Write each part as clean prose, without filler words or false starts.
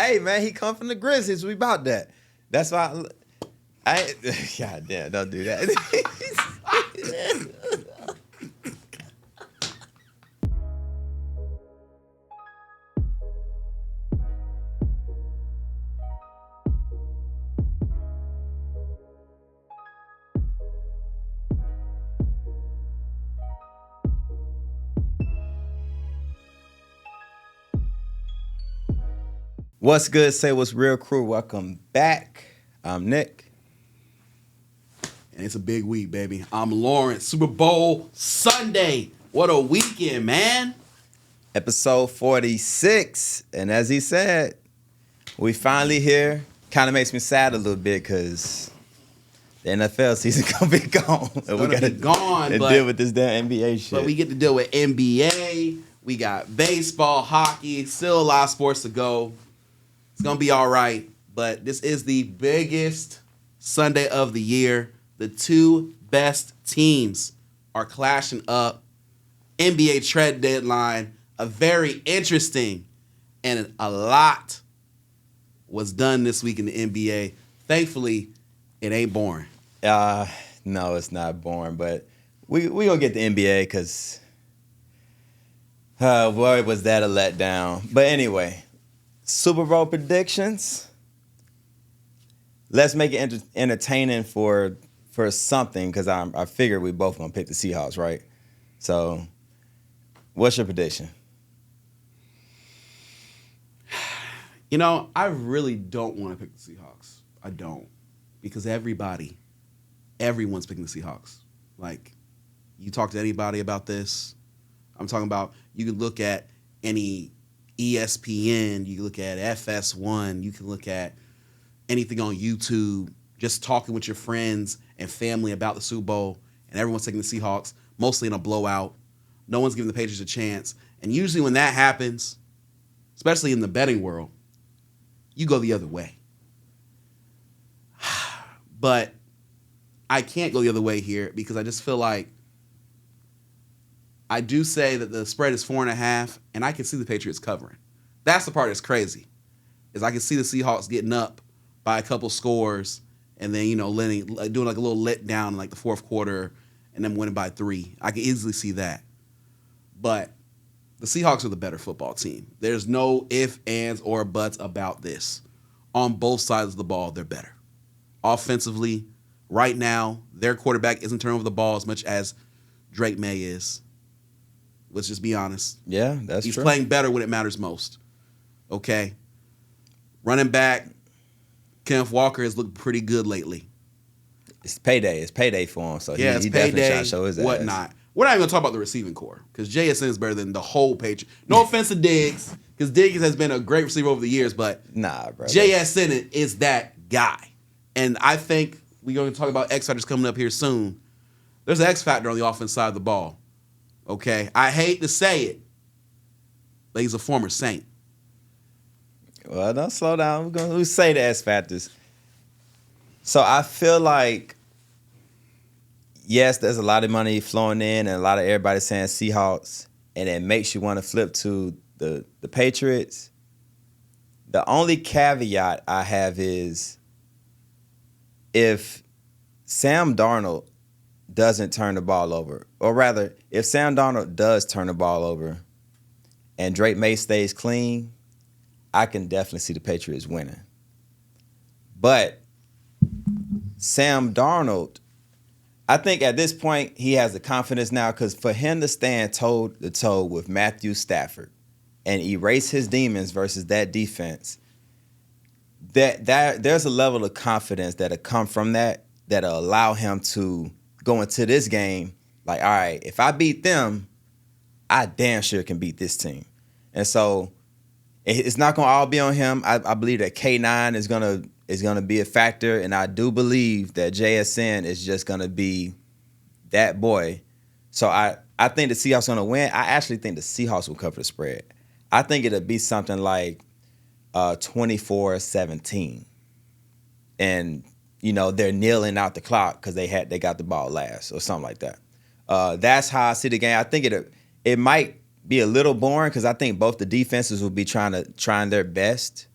Hey, man, he come from the Grizzlies. We about that. That's why God damn, don't do that. What's good? Say what's real crew. Welcome back. I'm Nick. And it's a big week, baby. I'm Lawrence. Super Bowl Sunday. What a weekend, man. Episode 46. And as he said, we finally here. Kind of makes me sad a little bit because the NFL season gonna be gone. And we gotta be gone and deal with this damn NBA shit. But we get to deal with NBA. We got baseball, hockey, still a lot of sports to go. It's going to be all right, but this is the biggest Sunday of the year. The two best teams are clashing up. NBA trade deadline, a very interesting, and a lot was done this week in the NBA. Thankfully, it ain't boring. No, it's not boring, but we going to get the NBA because, boy, was that a letdown. But anyway, Super Bowl predictions. Let's make it entertaining for something because I figure we both gonna pick the Seahawks, right? So, what's your prediction? You know, I really don't want to pick the Seahawks. I don't, because everyone's picking the Seahawks. Like, you talk to anybody about this. I'm talking about, you can look at any ESPN, you can look at FS1, you can look at anything on YouTube, just talking with your friends and family about the Super Bowl, and everyone's taking the Seahawks, mostly in a blowout. No one's giving the Patriots a chance. And usually when that happens, especially in the betting world, you go the other way. But I can't go the other way here because I just feel like I do say that the spread is 4.5, and I can see the Patriots covering. That's the part that's crazy, is I can see the Seahawks getting up by a couple scores and then, doing like a little letdown in like the fourth quarter and then winning by 3. I can easily see that. But the Seahawks are the better football team. There's no ifs, ands, or buts about this. On both sides of the ball, they're better. Offensively, right now, their quarterback isn't turning over the ball as much as Drake Maye is. Let's just be honest. Yeah, that's true. He's playing better when it matters most. Okay? Running back, Kenneth Walker has looked pretty good lately. It's payday. It's payday for him. So yeah, he it's definitely payday, trying to show his whatnot. ass. We're not even going to talk about the receiving core because JSN is better than the whole Patriot. No offense to Diggs, because Diggs has been a great receiver over the years, but nah, bro. JSN is that guy. And I think we're going to talk about X Factors coming up here soon. There's an X Factor on the offense side of the ball. Okay? I hate to say it, but he's a former Saint. Well, don't slow down. We're going to say the X Factors. So I feel like, yes, there's a lot of money flowing in and a lot of everybody saying Seahawks, and it makes you want to flip to the Patriots. The only caveat I have is if Sam Darnold doesn't turn the ball over, or rather, if Sam Darnold does turn the ball over and Drake Maye stays clean, I can definitely see the Patriots winning. But Sam Darnold, I think at this point he has the confidence now because for him to stand toe-to-toe with Matthew Stafford and erase his demons versus that defense, that there's a level of confidence that'll come from that'll allow him to go into this game like, all right, if I beat them, I damn sure can beat this team. And so it's not going to all be on him. I believe that K9 is going to be a factor, and I do believe that JSN is just going to be that boy. So I think the Seahawks are going to win. I actually think the Seahawks will cover the spread. I think it'll be something like 24-17. And, they're kneeling out the clock because they got the ball last or something like that. That's how I see the game. I think it might be a little boring because I think both the defenses will be trying their best.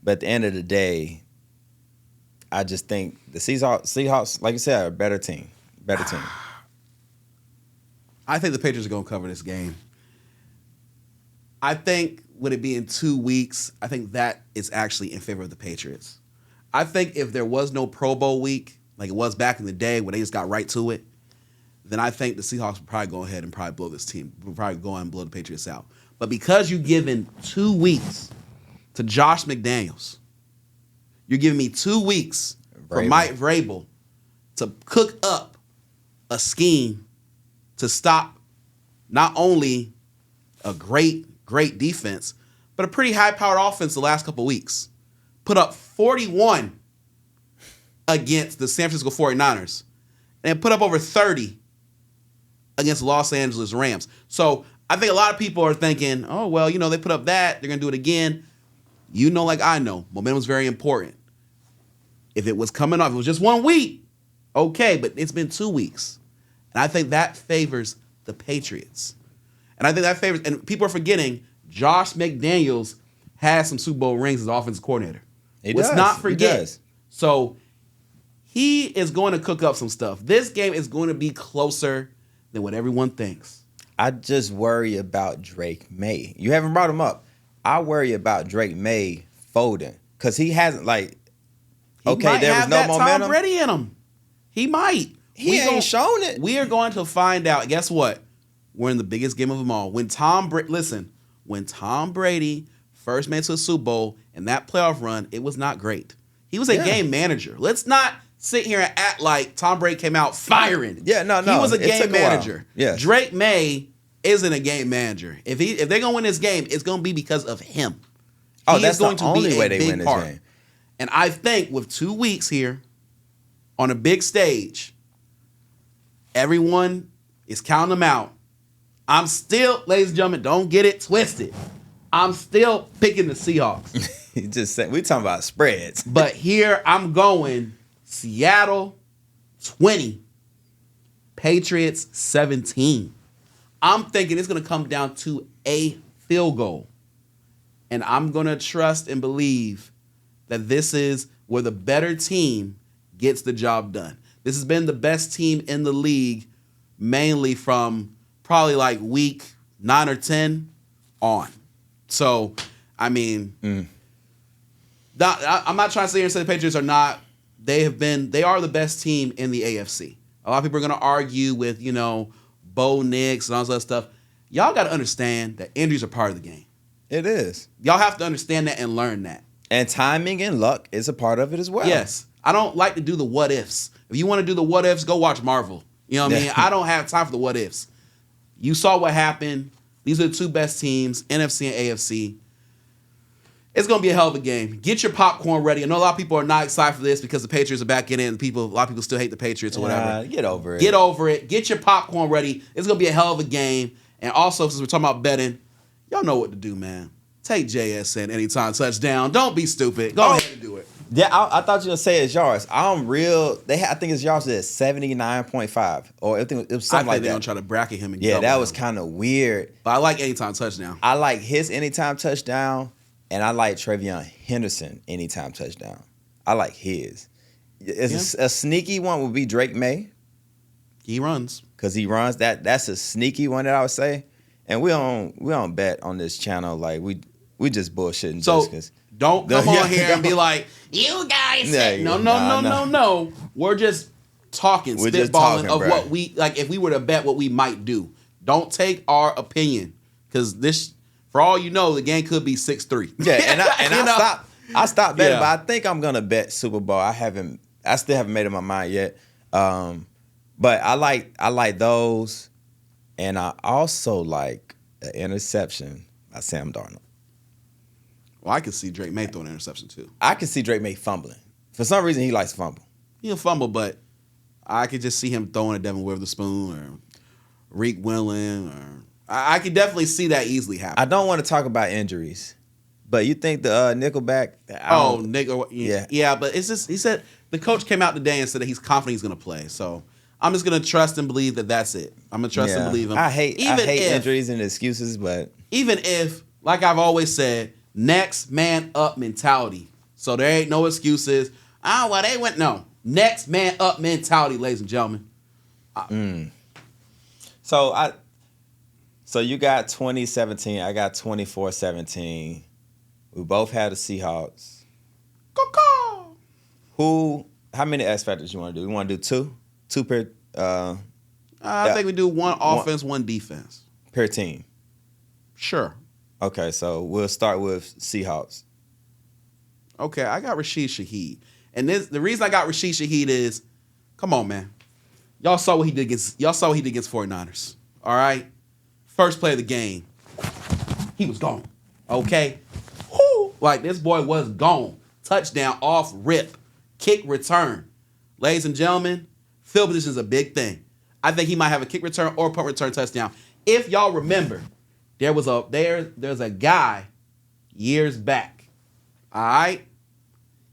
But at the end of the day, I just think the Seahawks, like you said, are a better team. Better team. I think the Patriots are going to cover this game. I think with it being 2 weeks, I think that is actually in favor of the Patriots. I think if there was no Pro Bowl week, like it was back in the day when they just got right to it, then I think the Seahawks would probably go ahead and probably blow this team. Would probably go ahead and blow the Patriots out. But because you've given 2 weeks to Josh McDaniels, you're giving me 2 weeks for Mike Vrabel to cook up a scheme to stop not only a great defense, but a pretty high-powered offense the last couple weeks. Put up 41 against the San Francisco 49ers and put up over 30 against the Los Angeles Rams. So I think a lot of people are thinking, oh, well, they put up that. They're going to do it again. Like I know, momentum is very important. If it was coming off, if it was just 1 week, okay, but it's been 2 weeks. And I think that favors the Patriots. And I think that favors, and people are forgetting, Josh McDaniels has some Super Bowl rings as offensive coordinator. Let's not forget. So he is going to cook up some stuff. This game is going to be closer than what everyone thinks. I just worry about Drake Maye. You haven't brought him up. I worry about Drake Maye folding because he hasn't there was no momentum. Tom Brady in him. He might. He ain't shown it. We are going to find out. Guess what? We're in the biggest game of them all. When Tom Brady first made it to the Super Bowl and that playoff run, it was not great. He was a game manager. Let's not sit here and act like Tom Brady came out firing. Yeah, no. He was a game manager. Yeah. Drake Maye isn't a game manager. If they're gonna win this game, it's gonna be because of him. That's going the only way they win this game. And I think with 2 weeks here on a big stage, everyone is counting them out. I'm still, ladies and gentlemen, don't get it twisted. I'm still picking the Seahawks. You just said we talking about spreads. But here I'm going Seattle 20, Patriots 17. I'm thinking it's going to come down to a field goal. And I'm going to trust and believe that this is where the better team gets the job done. This has been the best team in the league, mainly from probably like week 9 or 10 on. So, I mean, I'm not trying to sit here and say the Patriots are not. They are the best team in the AFC. A lot of people are going to argue with, Bo Nix and all this other stuff. Y'all got to understand that injuries are part of the game. It is. Y'all have to understand that and learn that. And timing and luck is a part of it as well. Yes. I don't like to do the what ifs. If you want to do the what ifs, go watch Marvel. You know what I mean? I don't have time for the what ifs. You saw what happened. These are the 2 best teams, NFC and AFC. It's going to be a hell of a game. Get your popcorn ready. I know a lot of people are not excited for this because the Patriots are back in it and a lot of people still hate the Patriots or whatever. Get over it. Get over it. Get your popcorn ready. It's going to be a hell of a game. And also, since we're talking about betting, y'all know what to do, man. Take JSN anytime touchdown. Don't be stupid. Go ahead and do it. Yeah, I thought you were going to say it's yards. I think his yards is 79.5. Or I think it was something like that. I think they're going to try to bracket him. And yeah, that was kind of weird. But I like anytime touchdown. I like his anytime touchdown, and I like Travion Henderson anytime touchdown. I like his. A sneaky one would be Drake Maye. He runs. Because he runs. That's a sneaky one that I would say. And we don't bet on this channel. Like, we just bullshitting. So, just don't come on here and be like, you guys said, no. We're just talking, spitballing of bro. What we, like, if we were to bet what we might do. Don't take our opinion. Because this, for all you know, the game could be 6-3. Yeah, I stopped betting, but I think I'm going to bet Super Bowl. I still haven't made up my mind yet. But I like those. And I also like an interception by Sam Darnold. Well, I could see Drake Maye throwing an interception too. I could see Drake Maye fumbling. For some reason, he likes to fumble. He'll fumble, but I could just see him throwing a Devin Witherspoon or Reek Willen. Or I could definitely see that easily happen. I don't want to talk about injuries, but you think the Nickelback? Yeah, but it's just, he said, the coach came out today and said that he's confident he's going to play. So I'm just going to trust and believe that that's it. I'm going to trust and believe him. I hate injuries and excuses, but even if, like I've always said, next man up mentality. So there ain't no excuses. Well, they went. No. Next man up mentality, ladies and gentlemen. So you got 2017. I got 24-17. We both had the Seahawks. How many X factors you want to do? You want to do two? Two per. I think we do one offense, one defense per team. Sure. Okay, so we'll start with Seahawks. Okay, I got Rashid Shaheed. And the reason I got Rashid Shaheed is, come on, man. Y'all saw what he did against 49ers. All right? First play of the game. He was gone. Okay? Whoo! Like, this boy was gone. Touchdown off rip. Kick return. Ladies and gentlemen, field position is a big thing. I think he might have a kick return or punt return touchdown. If y'all remember, there's a guy years back. All right?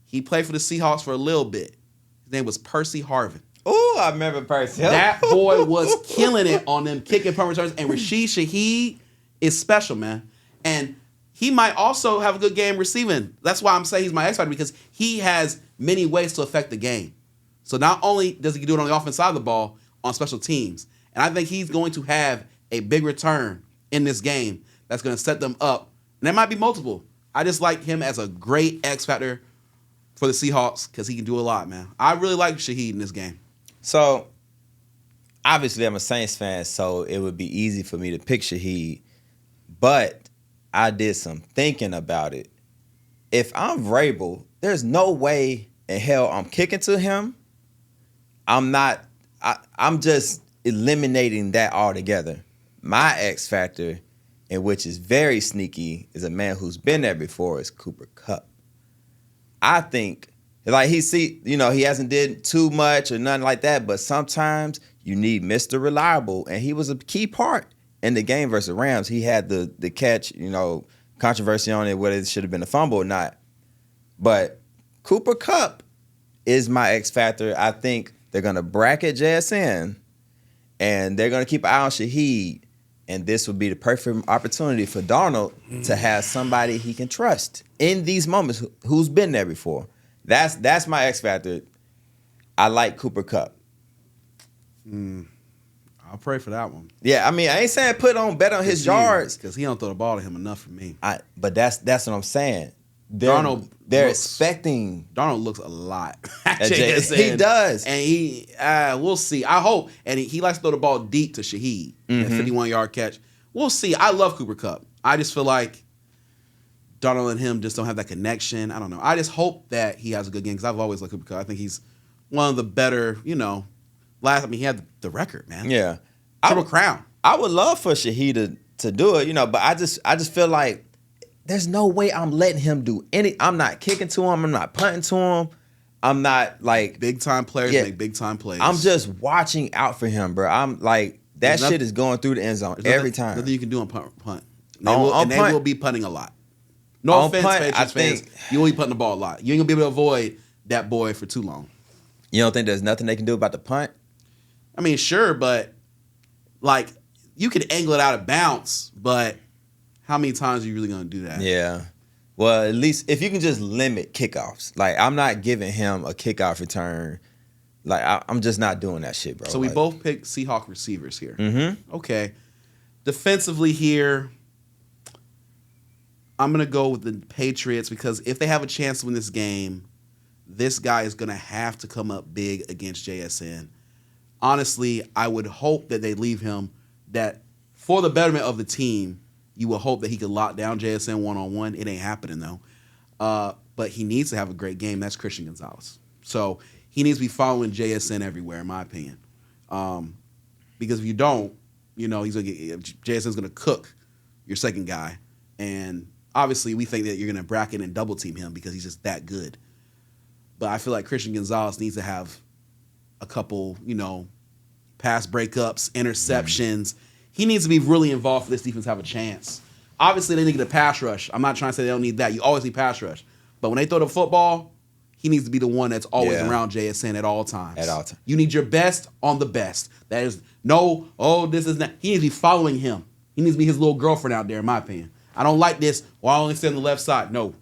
He played for the Seahawks for a little bit. His name was Percy Harvin. Ooh, I remember Percy. That boy was killing it on them kicking punt returns. And Rashid Shaheed is special, man. And he might also have a good game receiving. That's why I'm saying he's my X factor, because he has many ways to affect the game. So not only does he do it on the offensive side of the ball, on special teams. And I think he's going to have a big return in this game that's going to set them up. And there might be multiple. I just like him as a great X factor for the Seahawks because he can do a lot, man. I really like Shaheed in this game. So, obviously, I'm a Saints fan, so it would be easy for me to pick Shaheed. But I did some thinking about it. If I'm Vrabel, there's no way in hell I'm kicking to him. I'm just eliminating that altogether. My X factor, and which is very sneaky, is a man who's been there before, is Cooper Kupp. I think, like he hasn't did too much or nothing like that, but sometimes you need Mr. Reliable, and he was a key part in the game versus Rams. He had the catch, controversy on it, whether it should have been a fumble or not. But Cooper Kupp is my X factor. I think they're going to bracket JSN, and they're going to keep an eye on Shaheed, and this would be the perfect opportunity for Darnold to have somebody he can trust in these moments who's been there before. That's my X factor. I like Cooper Kupp. I'll pray for that one. Yeah, I mean, I ain't saying bet on his yards. Because he don't throw the ball to him enough for me. But that's what I'm saying. They're expecting. Darnold looks a lot. He does. And we'll see. I hope. And he likes to throw the ball deep to Shaheed. That 51-yard catch. We'll see. I love Cooper Kupp. I just feel like Darnold and him just don't have that connection. I don't know. I just hope that he has a good game because I've always liked Cooper Kupp. I think he's one of the better, he had the record, man. Yeah. Triple crown. I would love for Shaheed to do it, but I just feel like there's no way I'm letting him do I'm not kicking to him. I'm not punting to him. I'm not like big time players make big time plays. I'm just watching out for him, bro. I'm like shit is going through the end zone every time. Nothing you can do on punt. They will be punting a lot. No offense, Patriots fans. You will be punting the ball a lot. You ain't gonna be able to avoid that boy for too long. You don't think there's nothing they can do about the punt? I mean, sure, but like you can angle it out of bounds, but how many times are you really going to do that? Yeah. Well, at least if you can just limit kickoffs. Like, I'm not giving him a kickoff return. Like, I'm just not doing that shit, bro. So we both picked Seahawk receivers here. Mm-hmm. Okay. Defensively here, I'm going to go with the Patriots because if they have a chance to win this game, this guy is going to have to come up big against JSN. Honestly, I would hope that they leave him that for the betterment of the team, you will hope that he could lock down JSN one-on-one. It ain't happening, though. But he needs to have a great game. That's Christian Gonzalez. So he needs to be following JSN everywhere, in my opinion. Because if you don't, JSN's going to cook your second guy. And obviously, we think that you're going to bracket and double-team him because he's just that good. But I feel like Christian Gonzalez needs to have a couple, pass breakups, interceptions. He needs to be really involved for this defense to have a chance. Obviously, they need to get a pass rush. I'm not trying to say they don't need that. You always need pass rush. But when they throw the football, he needs to be the one that's always around JSN at all times. At all times. You need your best on the best. That is this is not. He needs to be following him. He needs to be his little girlfriend out there, in my opinion. I don't like this, I only stay on the left side. No.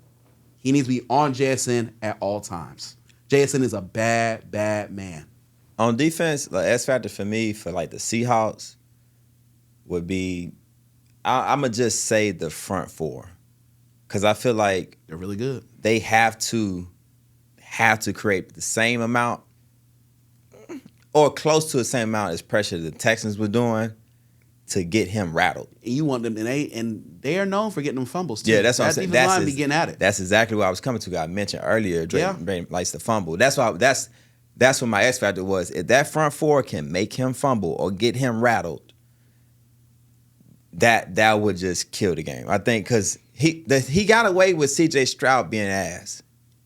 He needs to be on JSN at all times. JSN is a bad, bad man. On defense, the X factor for me for like the Seahawks would be, I'm gonna just say the front four, because I feel like They're really good. they have to create the same amount or close to the same amount as pressure the Texans were doing to get him rattled. And you want them, and they are known for getting them fumbles too. Yeah, that's what I'm saying. Defensive line be getting at it. That's exactly what I was coming to. I mentioned earlier, Drake likes to fumble. That's what my X factor was. If that front four can make him fumble or get him rattled, that would just kill the game. I think because he got away with C.J. Stroud being ass.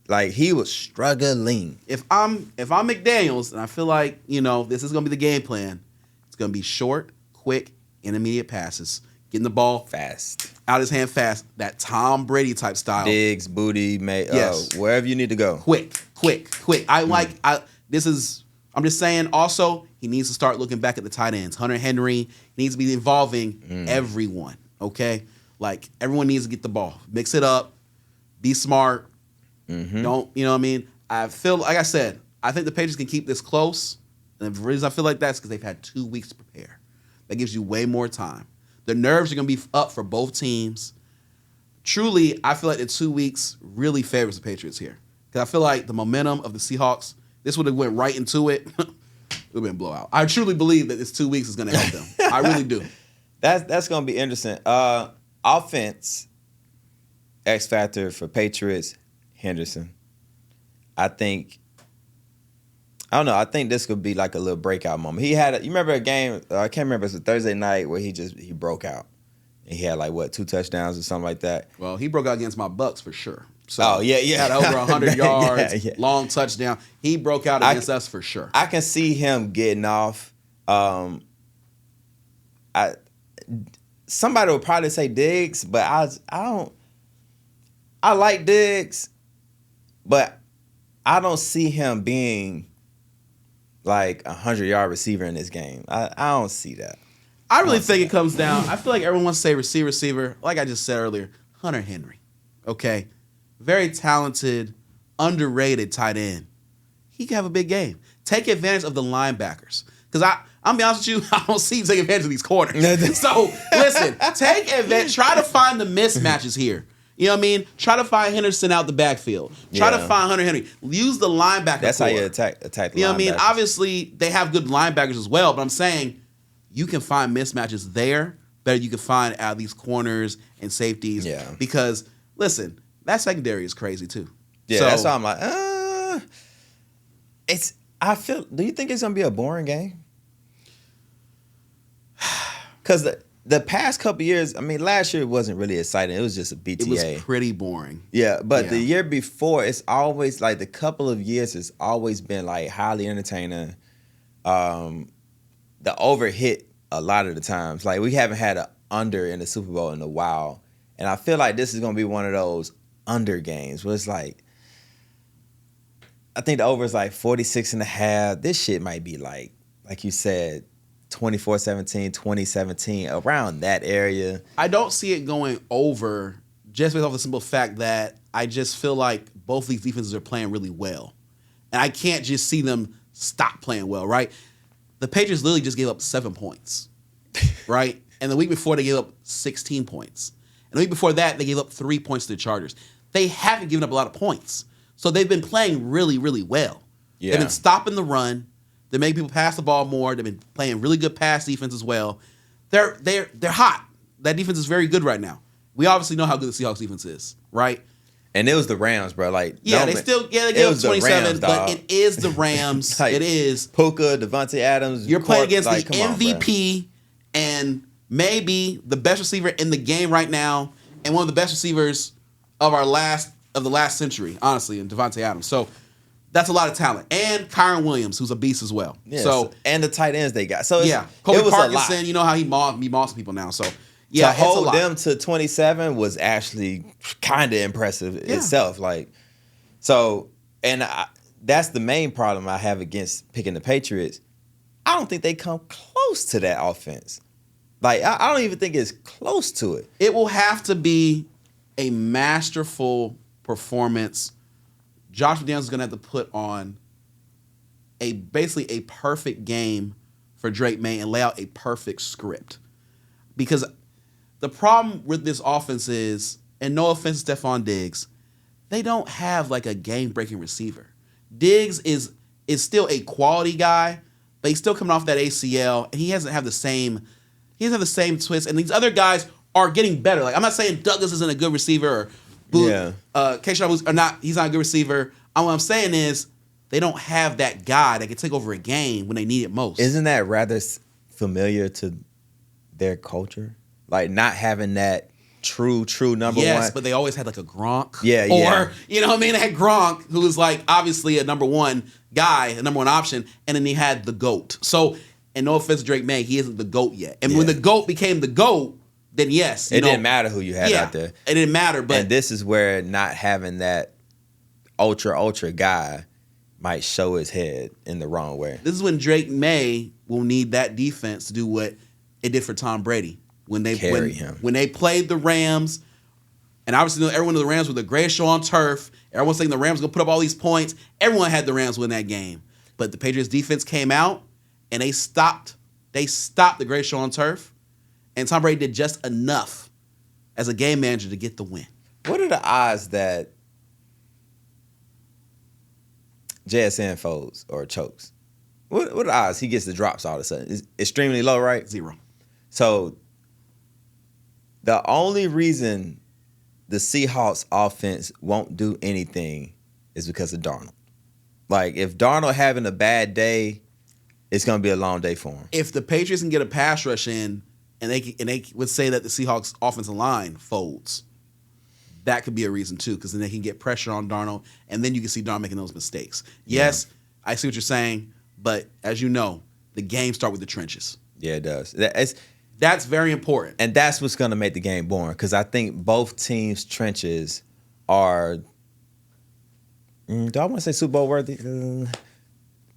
Like, he was struggling. If I'm McDaniels and I feel like, this is gonna be the game plan, it's gonna be short, quick, intermediate passes, getting the ball Fast. out his hand fast, that Tom Brady type style. Diggs, booty, Yes. wherever you need to go. Quick. I'm just saying also, he needs to start looking back at the tight ends. Hunter Henry needs to be involving everyone, okay? Like, everyone needs to get the ball. Mix it up. Be smart. Don't, you know what I mean? I feel, like I said, I think the Patriots can keep this close. And the reason I feel like that's because they've had 2 weeks to prepare. That gives you way more time. The nerves are going to be up for both teams. Truly, I feel like the 2 weeks really favors the Patriots here. Because I feel like the momentum of the Seahawks, this would have went right into it. It would have been a blowout. I truly believe that this 2 weeks is going to help them. I really do. That's going to be interesting. Offense, X factor for Patriots, Henderson. I don't know. I think this could be like a little breakout moment. He had, you remember a game? I can't remember. It was a Thursday night where he broke out. And he had like 2 touchdowns or something like that. Well, he broke out against my Bucks for sure. So yeah. Had over 100 yards, yeah. long touchdown. He broke out against us for sure. I can see him getting off. Somebody would probably say Diggs, but I don't. I like Diggs, but I don't see him being like a 100-yard receiver in this game. I don't see that. I really think it comes down. I feel like everyone wants to say receiver. Like I just said earlier, Hunter Henry. Okay, very talented, underrated tight end. He can have a big game. Take advantage of the linebackers. Because I'm be honest with you, I don't see him taking advantage of these corners. So listen, take advantage. Try to find the mismatches here. You know what I mean? Try to find Henderson out the backfield. Try to find Hunter Henry. Use the linebacker. That's core. how you attack the You know what I mean? linebackers. Obviously, they have good linebackers as well, but I'm saying you can find mismatches there better than you can find out of these corners and safeties. Yeah. Because, listen, that secondary is crazy too. Yeah, So, that's why I'm like, do you think it's going to be a boring game? Because the past couple years, I mean, last year it wasn't really exciting. It was just a BTA. it was pretty boring. Yeah, but the year before, it's always like the couple of years it's always been like highly entertaining. The over hit a lot of the times. Like, we haven't had an under in the Super Bowl in a while. And I feel like this is going to be one of those under games where it's like, I think the over is like 46.5. This shit might be like you said, 24-17, 2017, around that area. I don't see it going over just based off the simple fact that I just feel like both these defenses are playing really well. And I can't just see them stop playing well, right? The Patriots literally just gave up 7 points, right? And the week before, they gave up 16 points. And the week before that, they gave up 3 points to the Chargers. They haven't given up a lot of points. So they've been playing really, really well. Yeah. They've been stopping the run. They make people pass the ball more. They've been playing really good pass defense as well. They're hot. That defense is very good right now. We obviously know how good the Seahawks defense is, right? And it was the Rams, bro. Like, they gave up 27, Rams, but it is the Rams. Like, it is. Puka, Devontae Adams. You're playing against the come on, MVP and maybe the best receiver in the game right now, and one of the best receivers of the last century, honestly, in Devontae Adams. So that's a lot of talent. And Kyron Williams, who's a beast as well. Yeah, so and the tight ends they got. So Kobe it was Parkinson, a lot. you know how he mossing people now. So yeah, to hold them to 27 was actually kind of impressive itself. Like, so, and that's the main problem I have against picking the Patriots. I don't think they come close to that offense. Like, I don't even think it's close to it. It will have to be a masterful performance. Josh McDaniels is going to have to put on basically a perfect game for Drake Maye and lay out a perfect script. Because the problem with this offense is, and no offense to Stephon Diggs, they don't have like a game-breaking receiver. Diggs is still a quality guy, but he's still coming off that ACL, and he doesn't have the same twist. And these other guys are getting better. Like, I'm not saying Douglas isn't a good receiver or Keyshawn are not. He's not a good receiver. What I'm saying is they don't have that guy that can take over a game when they need it most. Isn't that rather familiar to their culture? Like not having that true number one. Yes, but they always had like a Gronk. Yeah. Or, you know what I mean? They had Gronk, who was like obviously a number one guy, a number one option, and then he had the GOAT. So, and no offense to Drake Maye, he isn't the GOAT yet. And when the GOAT became the GOAT, then yes. It didn't matter who you had out there. It didn't matter. But and this is where not having that ultra guy might show his head in the wrong way. This is when Drake Maye will need that defense to do what it did for Tom Brady. When they played the Rams, and obviously everyone in the Rams were the greatest show on turf. Everyone's saying the Rams were going to put up all these points. Everyone had the Rams win that game. But the Patriots defense came out, and they stopped the greatest show on turf. And Tom Brady did just enough as a game manager to get the win. What are the odds that JSN folds or chokes? What are the odds he gets the drops all of a sudden? It's extremely low, right? 0. So the only reason the Seahawks offense won't do anything is because of Darnold. Like, if Darnold having a bad day, it's going to be a long day for him. If the Patriots can get a pass rush in, and they would say that the Seahawks offensive line folds, that could be a reason too, because then they can get pressure on Darnold, and then you can see Darnold making those mistakes. Yes, I see what you're saying, but as you know, the games start with the trenches. Yeah, it does. That's very important. And that's what's going to make the game boring, because I think both teams' trenches are, do I want to say Super Bowl worthy?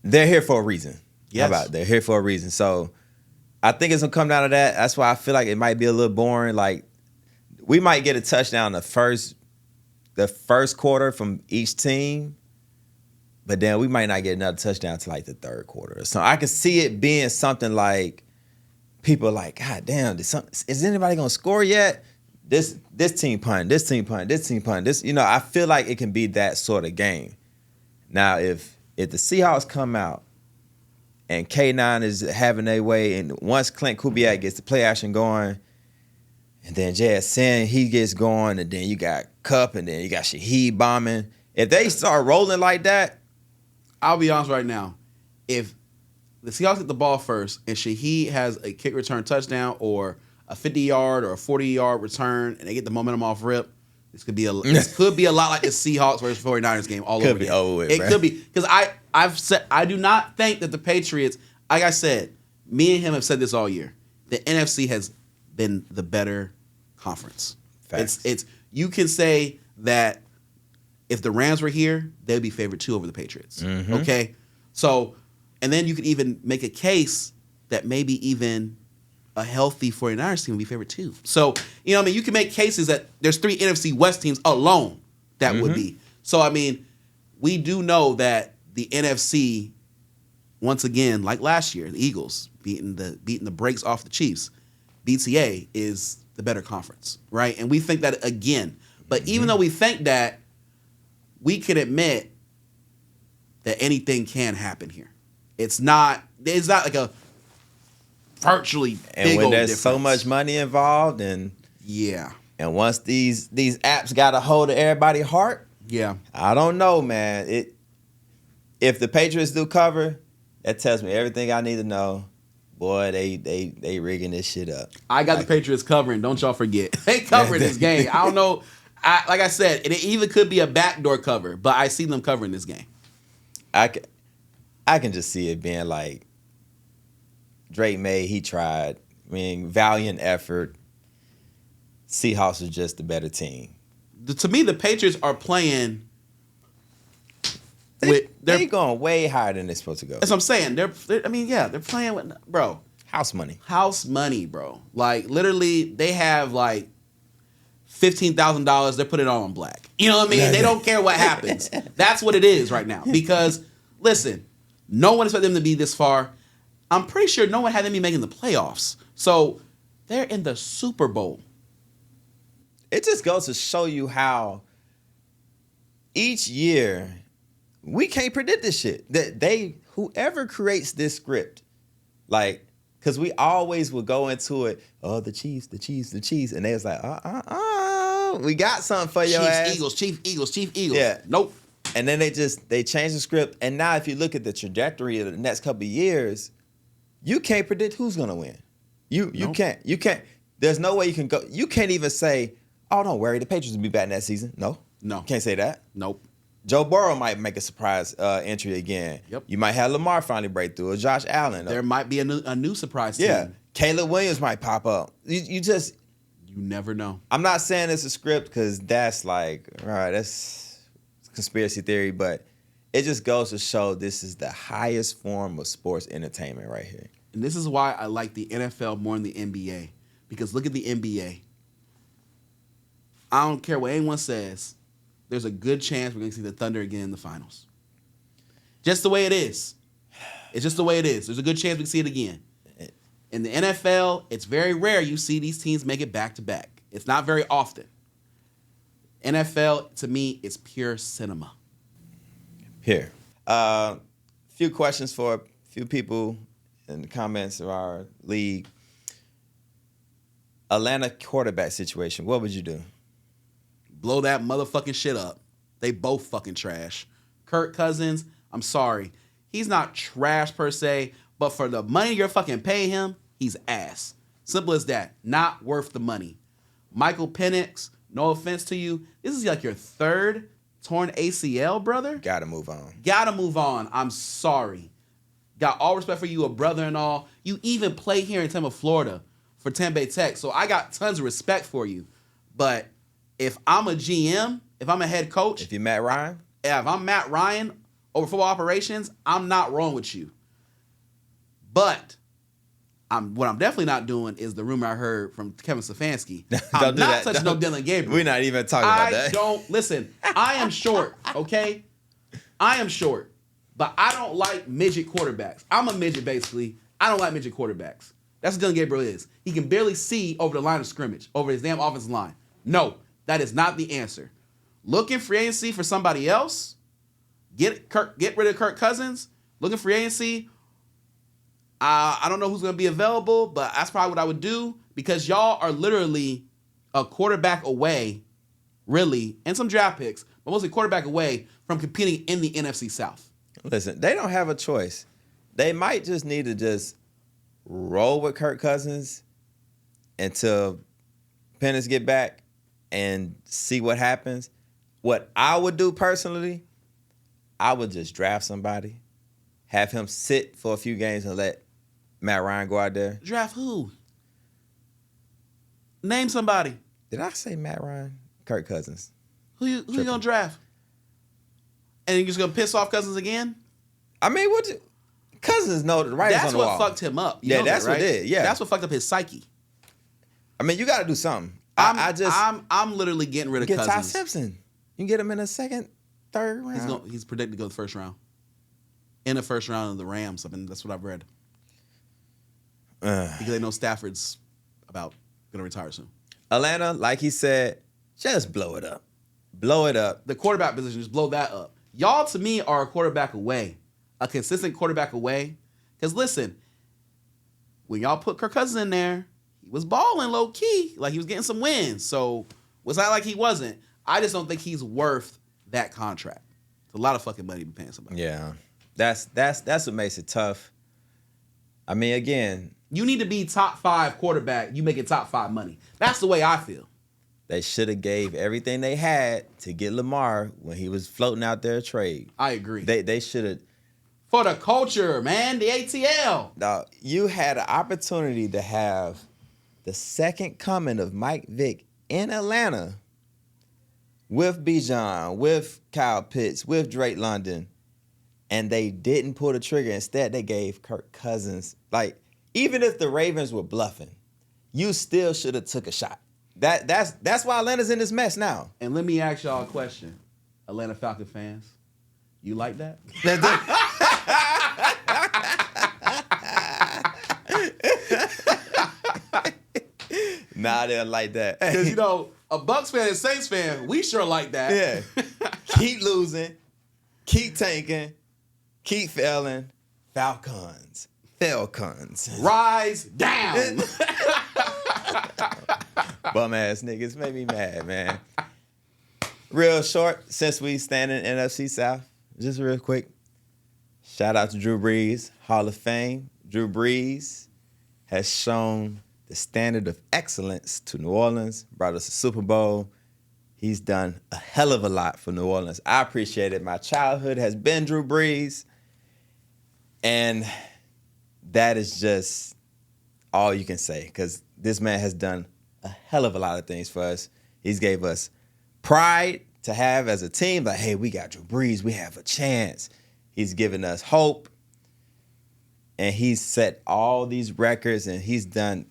They're here for a reason. Yes. How about they're here for a reason. So I think it's going to come down to that. That's why I feel like it might be a little boring. Like, we might get a touchdown the first quarter from each team, but then we might not get another touchdown to like the third quarter. So I can see it being something like, people are like, God damn, is anybody gonna score yet? This team punting, this team punting, this team punting. This, I feel like it can be that sort of game. Now, if the Seahawks come out and K9 is having their way, and once Clint Kubiak gets the play action going, and then JSN, he gets going, and then you got Kupp, and then you got Shaheed bombing. If they start rolling like that, I'll be honest right now, if the Seahawks get the ball first, and Shaheed has a kick return touchdown or a 50-yard or a 40-yard return, and they get the momentum off rip, this could be a lot like the Seahawks versus 49ers game all over again. It could be, because I've said I do not think that the Patriots, like I said, me and him have said this all year. The NFC has been the better conference. Facts. It's you can say that if the Rams were here, they'd be favored too over the Patriots. Mm-hmm. Okay, so. And then you could even make a case that maybe even a healthy 49ers team would be favored too. So, you can make cases that there's 3 NFC West teams alone that would be. So, we do know that the NFC, once again, like last year, the Eagles beating the brakes off the Chiefs, BTA is the better conference, right? And we think that again. But even though we think that, we can admit that anything can happen here. It's not like a virtually and big when old there's difference. so much money involved, and once these apps got a hold of everybody's heart, I don't know, man. If the Patriots do cover, that tells me everything I need to know. Boy, they rigging this shit up. I got the Patriots covering. Don't y'all forget, they covering this game. I don't know. Like I said, it even could be a backdoor cover, but I see them covering this game. I can just see it being like Drake Maye, he tried. Valiant effort. Seahawks is just the better team. To me, the Patriots are playing they're going way higher than they're supposed to go. That's what I'm saying. They're playing with, bro. House money. House money, bro. Like, literally, they have like $15,000, they're putting it all on black. You know what I mean? They don't care what happens. That's what it is right now. Because, listen, no one expected them to be this far. I'm pretty sure no one had them be making the playoffs. So they're in the Super Bowl. It just goes to show you how each year we can't predict this shit. That whoever creates this script, like, because we always would go into it, oh, the Chiefs, and they was like, we got something for your ass. Chiefs, Eagles. Yeah. Nope. And then they changed the script, and now if you look at the trajectory of the next couple of years, you can't predict who's gonna win. You can't. There's no way you can go. You can't even say, oh, don't worry, the Patriots will be back next season. No. Can't say that. Nope. Joe Burrow might make a surprise entry again. Yep. You might have Lamar finally break through, or Josh Allen. There might be a new surprise team. Yeah. Caleb Williams might pop up. You never know. I'm not saying it's a script because that's like, all right, that's conspiracy theory, but it just goes to show this is the highest form of sports entertainment right here. And this is why I like the NFL more than the NBA. Because look at the NBA. I don't care what anyone says. There's a good chance we're going to see the Thunder again in the finals. Just the way it is. It's just the way it is. There's a good chance we can see it again. In the NFL, it's very rare you see these teams make it back-to-back. It's not very often. NFL, to me, is pure cinema. Here. Few questions for a few people in the comments of our league. Atlanta quarterback situation. What would you do? Blow that motherfucking shit up. They both fucking trash. Kirk Cousins, I'm sorry. He's not trash per se, but for the money you're fucking paying him, he's ass. Simple as that. Not worth the money. Michael Penix, no offense to you, this is like your third torn ACL, brother. Gotta move on. Gotta move on. I'm sorry. Got all respect for you, a brother and all. You even play here in Tampa, Florida for Tampa Bay Tech, so I got tons of respect for you. But if I'm a GM, if I'm a head coach. If you're Matt Ryan? Yeah, if I'm Matt Ryan over football operations, I'm not wrong with you. But what I'm definitely not doing is the rumor I heard from Kevin Stefanski. I'm not touching no Dylan Gabriel. We're not even talking about that. Listen, I am short, okay? I am short. But I don't like midget quarterbacks. I'm a midget, basically. I don't like midget quarterbacks. That's what Dylan Gabriel is. He can barely see over the line of scrimmage, over his damn offensive line. No, that is not the answer. Look in free agency for somebody else. Get rid of Kirk Cousins. Look in free agency. I don't know who's going to be available, but that's probably what I would do because y'all are literally a quarterback away, really, and some draft picks, but mostly quarterback away from competing in the NFC South. Listen, they don't have a choice. They might just need to just roll with Kirk Cousins until Penix get back and see what happens. What I would do personally, I would just draft somebody, have him sit for a few games and let Matt Ryan go out there. Draft who? Name somebody. Did I say Matt Ryan? Kirk Cousins. Who you gonna draft? And you just gonna piss off Cousins again? I mean, Cousins know the writing's on the wall. That's what fucked him up. Yeah, that's what it did. Yeah, that's what fucked up his psyche. I mean, you got to do something. I'm literally getting rid of Cousins. Get Ty Simpson. You can get him in a second, third round. He's predicted to go the first round. In the first round of the Rams. I mean, that's what I've read. Because they know Stafford's going to retire soon. Atlanta, like he said, just blow it up. Blow it up. The quarterback position, just blow that up. Y'all, to me, are a quarterback away. A consistent quarterback away. Because listen, when y'all put Kirk Cousins in there, he was balling low-key. Like, he was getting some wins. So, was that like he wasn't? I just don't think he's worth that contract. It's a lot of fucking money to be paying somebody. Yeah. That's what makes it tough. I mean, again, you need to be top 5 quarterback. You make it top 5 money. That's the way I feel. They should have gave everything they had to get Lamar when he was floating out there trade. I agree. They should have. For the culture, man, the ATL. Now, you had an opportunity to have the second coming of Mike Vick in Atlanta with Bijan, with Kyle Pitts, with Drake London, and they didn't pull the trigger. Instead, they gave Kirk Cousins. Like, even if the Ravens were bluffing, you still should have took a shot. That's why Atlanta's in this mess now. And let me ask y'all a question. Atlanta Falcon fans, you like that? Nah, they don't like that. Because, you know, a Bucks fan and Saints fan, we sure like that. Yeah. Keep losing. Keep tanking. Keep failing. Falcons. Rise down. Bum ass niggas make me mad, man. Real short, since we stand in NFC South, just real quick. Shout out to Drew Brees, Hall of Fame. Drew Brees has shown the standard of excellence to New Orleans, brought us a Super Bowl. He's done a hell of a lot for New Orleans. I appreciate it. My childhood has been Drew Brees. And that is just all you can say, because this man has done a hell of a lot of things for us. He's gave us pride to have as a team. Like, hey, we got Drew Brees. We have a chance. He's given us hope. And he's set all these records, and he's done.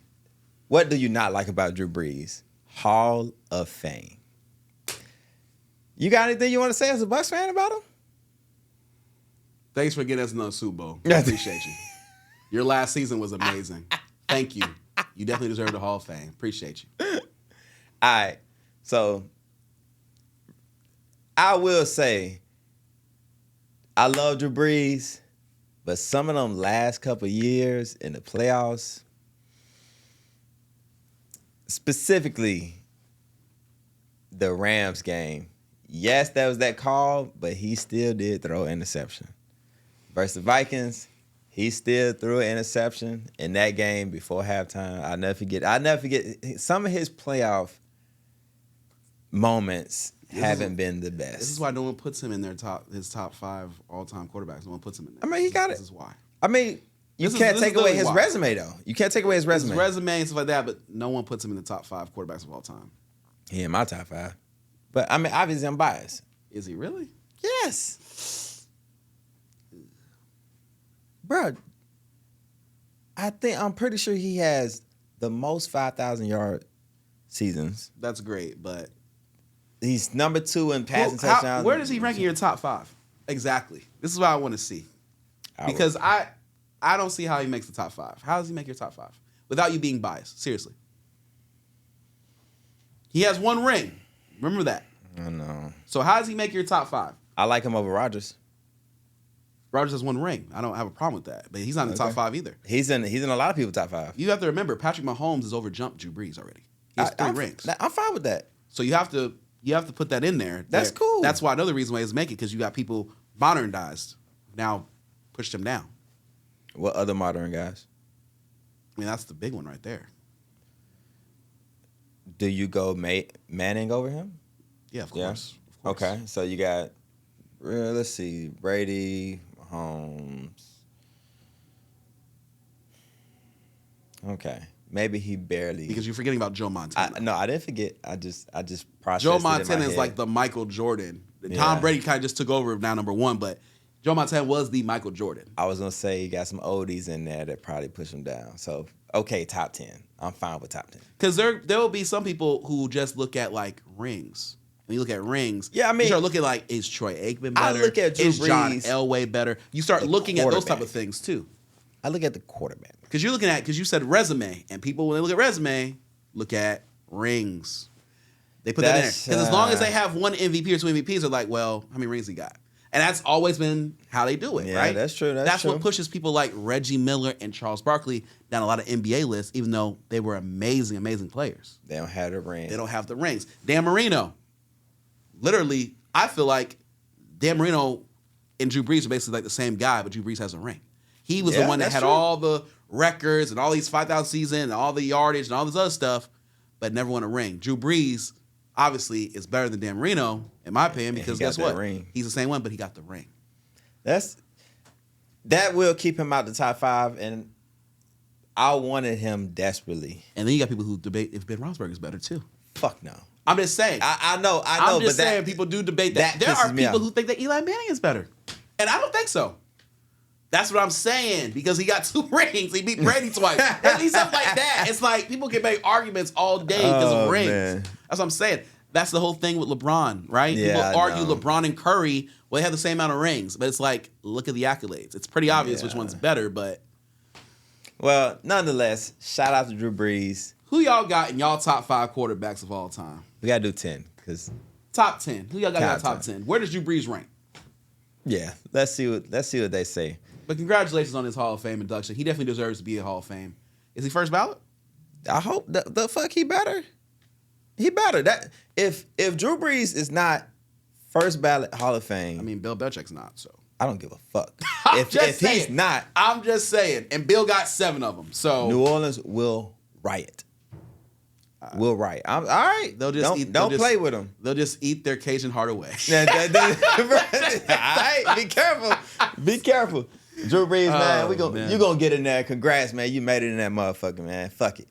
What do you not like about Drew Brees? Hall of Fame. You got anything you want to say as a Bucs fan about him? Thanks for getting us another Super Bowl. I appreciate you. Your last season was amazing. Thank you. You definitely deserve the Hall of Fame. Appreciate you. All right. So I will say I love Drew Brees, but some of them last couple years in the playoffs, specifically the Rams game, yes, that was that call, but he still did throw an interception. Versus the Vikings, he still threw an interception in that game before halftime. I'll never forget some of his playoff moments haven't been the best. This is why no one puts him in his top 5 all-time quarterbacks. No one puts him in there. I mean, he got it. This is why. I mean, you can't take away his resume, though. You can't take away his resume. His resume and stuff like that, but no one puts him in the top 5 quarterbacks of all time. He in my top 5. But, I mean, obviously I'm biased. Is he really? Yes. Bro, I'm pretty sure he has the most 5,000-yard seasons. That's great, but he's number 2 in passing touchdowns. Where does he rank in your top 5? Exactly. This is what I want to see. Because I don't see how he makes the top 5. How does he make your top 5? Without you being biased. Seriously. He has 1 ring. Remember that. I know. So how does he make your top 5? I like him over Rodgers. Rodgers has 1 ring. I don't have a problem with that. But he's not in the top 5 either. He's in a lot of people's top 5. You have to remember, Patrick Mahomes has overjumped Drew Brees already. He has 3 rings. I'm fine with that. So you have to put that in there. That's cool. That's why another reason why he's making, because you got people modernized now pushed him down. What other modern guys? I mean, that's the big one right there. Do you go Manning over him? Yeah, of course. Yeah? Of course. Okay, so you got, let's see, Brady, Mahomes. Okay, maybe he barely. Because you're forgetting about Joe Montana. No, I didn't forget. I just processed Joe it in my Montana is head. like the Michael Jordan. Yeah. Tom Brady kind of just took over now number 1, but Joe Montana was the Michael Jordan. I was going to say you got some oldies in there that probably push him down. So, okay, top 10. I'm fine with top 10. Because there will be some people who just look at, like, rings. When you look at rings, yeah, I mean, you start looking like, is Troy Aikman better? I look at Drew Is John Brees, Elway better? You start looking at those type of things, too. I look at the quarterback. Because you're looking at, because you said resume, and people, when they look at resume, look at rings. They put that in there. Because as long as they have 1 MVP or 2 MVPs, they're like, well, how many rings he got? And that's always been how they do it, Yeah, right? that's true. That's what pushes people like Reggie Miller and Charles Barkley down a lot of NBA lists, even though they were amazing, amazing players. They don't have the ring. They don't have the rings. Dan Marino, literally, I feel like Dan Marino and Drew Brees are basically like the same guy, but Drew Brees has a ring. He was the one that had all the records and all these 5,000 season and all the yardage and all this other stuff, but never won a ring. Drew Brees, obviously, is better than Dan Marino, in my opinion, because guess what? Ring. He's the same one, but he got the ring. That will keep him out the top 5, and I wanted him desperately. And then you got people who debate if Ben Roethlisberger is better too. Fuck no. I'm just saying. I know. I'm just saying people do debate that. There are people who think that Eli Manning is better, and I don't think so. That's what I'm saying, because he got 2 rings. He beat Brady twice. At least something like that. It's like people can make arguments all day because of rings. Man. That's what I'm saying. That's the whole thing with LeBron, right? Yeah, People argue know. LeBron and Curry, well, they have the same amount of rings. But it's like, look at the accolades. It's pretty obvious which one's better, but... Well, nonetheless, shout out to Drew Brees. Who y'all got in y'all top 5 quarterbacks of all time? We got to do 10, because... Top 10. Who y'all got in y'all top 10? Where does Drew Brees rank? Yeah, let's see what they say. But congratulations on his Hall of Fame induction. He definitely deserves to be a Hall of Fame. Is he first ballot? I hope the fuck he better. He better. That if Drew Brees is not first ballot Hall of Fame, I mean, Bill Belichick's not, so. I don't give a fuck. If saying. He's not, I'm just saying. And Bill got 7 of them, so. New Orleans will riot. Will riot. All right. Don't play with them. They'll just eat their Cajun heart away. All right. Be careful. Be careful. Drew Brees, man, you gonna get in there. Congrats, man. You made it in that motherfucker, man. Fuck it.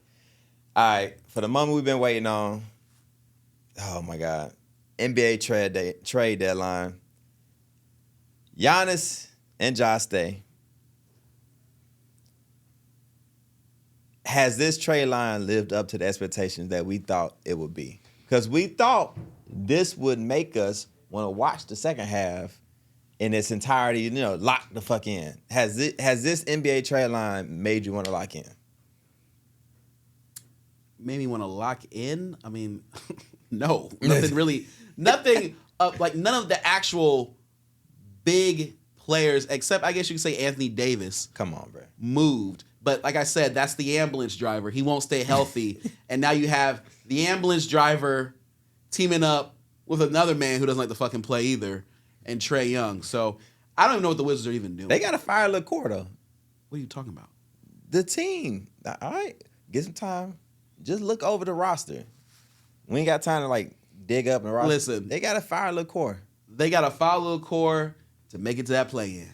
All right. For the moment we've been waiting on. Oh my God. NBA trade deadline. Giannis and Josh Stay. Has this trade line lived up to the expectations that we thought it would be? Because we thought this would make us want to watch the second half in its entirety, lock the fuck in. Has this NBA trade line made you want to lock in? Made me want to lock in? I mean, no. Nothing really. Nothing, like none of the actual big players, except I guess you could say Anthony Davis. Come on, bro. Moved. But like I said, that's the ambulance driver. He won't stay healthy. And now you have the ambulance driver teaming up with another man who doesn't like to fucking play either, and Trae Young. So I don't even know what the Wizards are even doing. They got to fire LaCour, though. What are you talking about? The team. All right. Get some time. Just look over the roster. We ain't got time to, dig up the roster. Listen. They got to fire LaCour. They got to fire LaCour to make it to that play-in.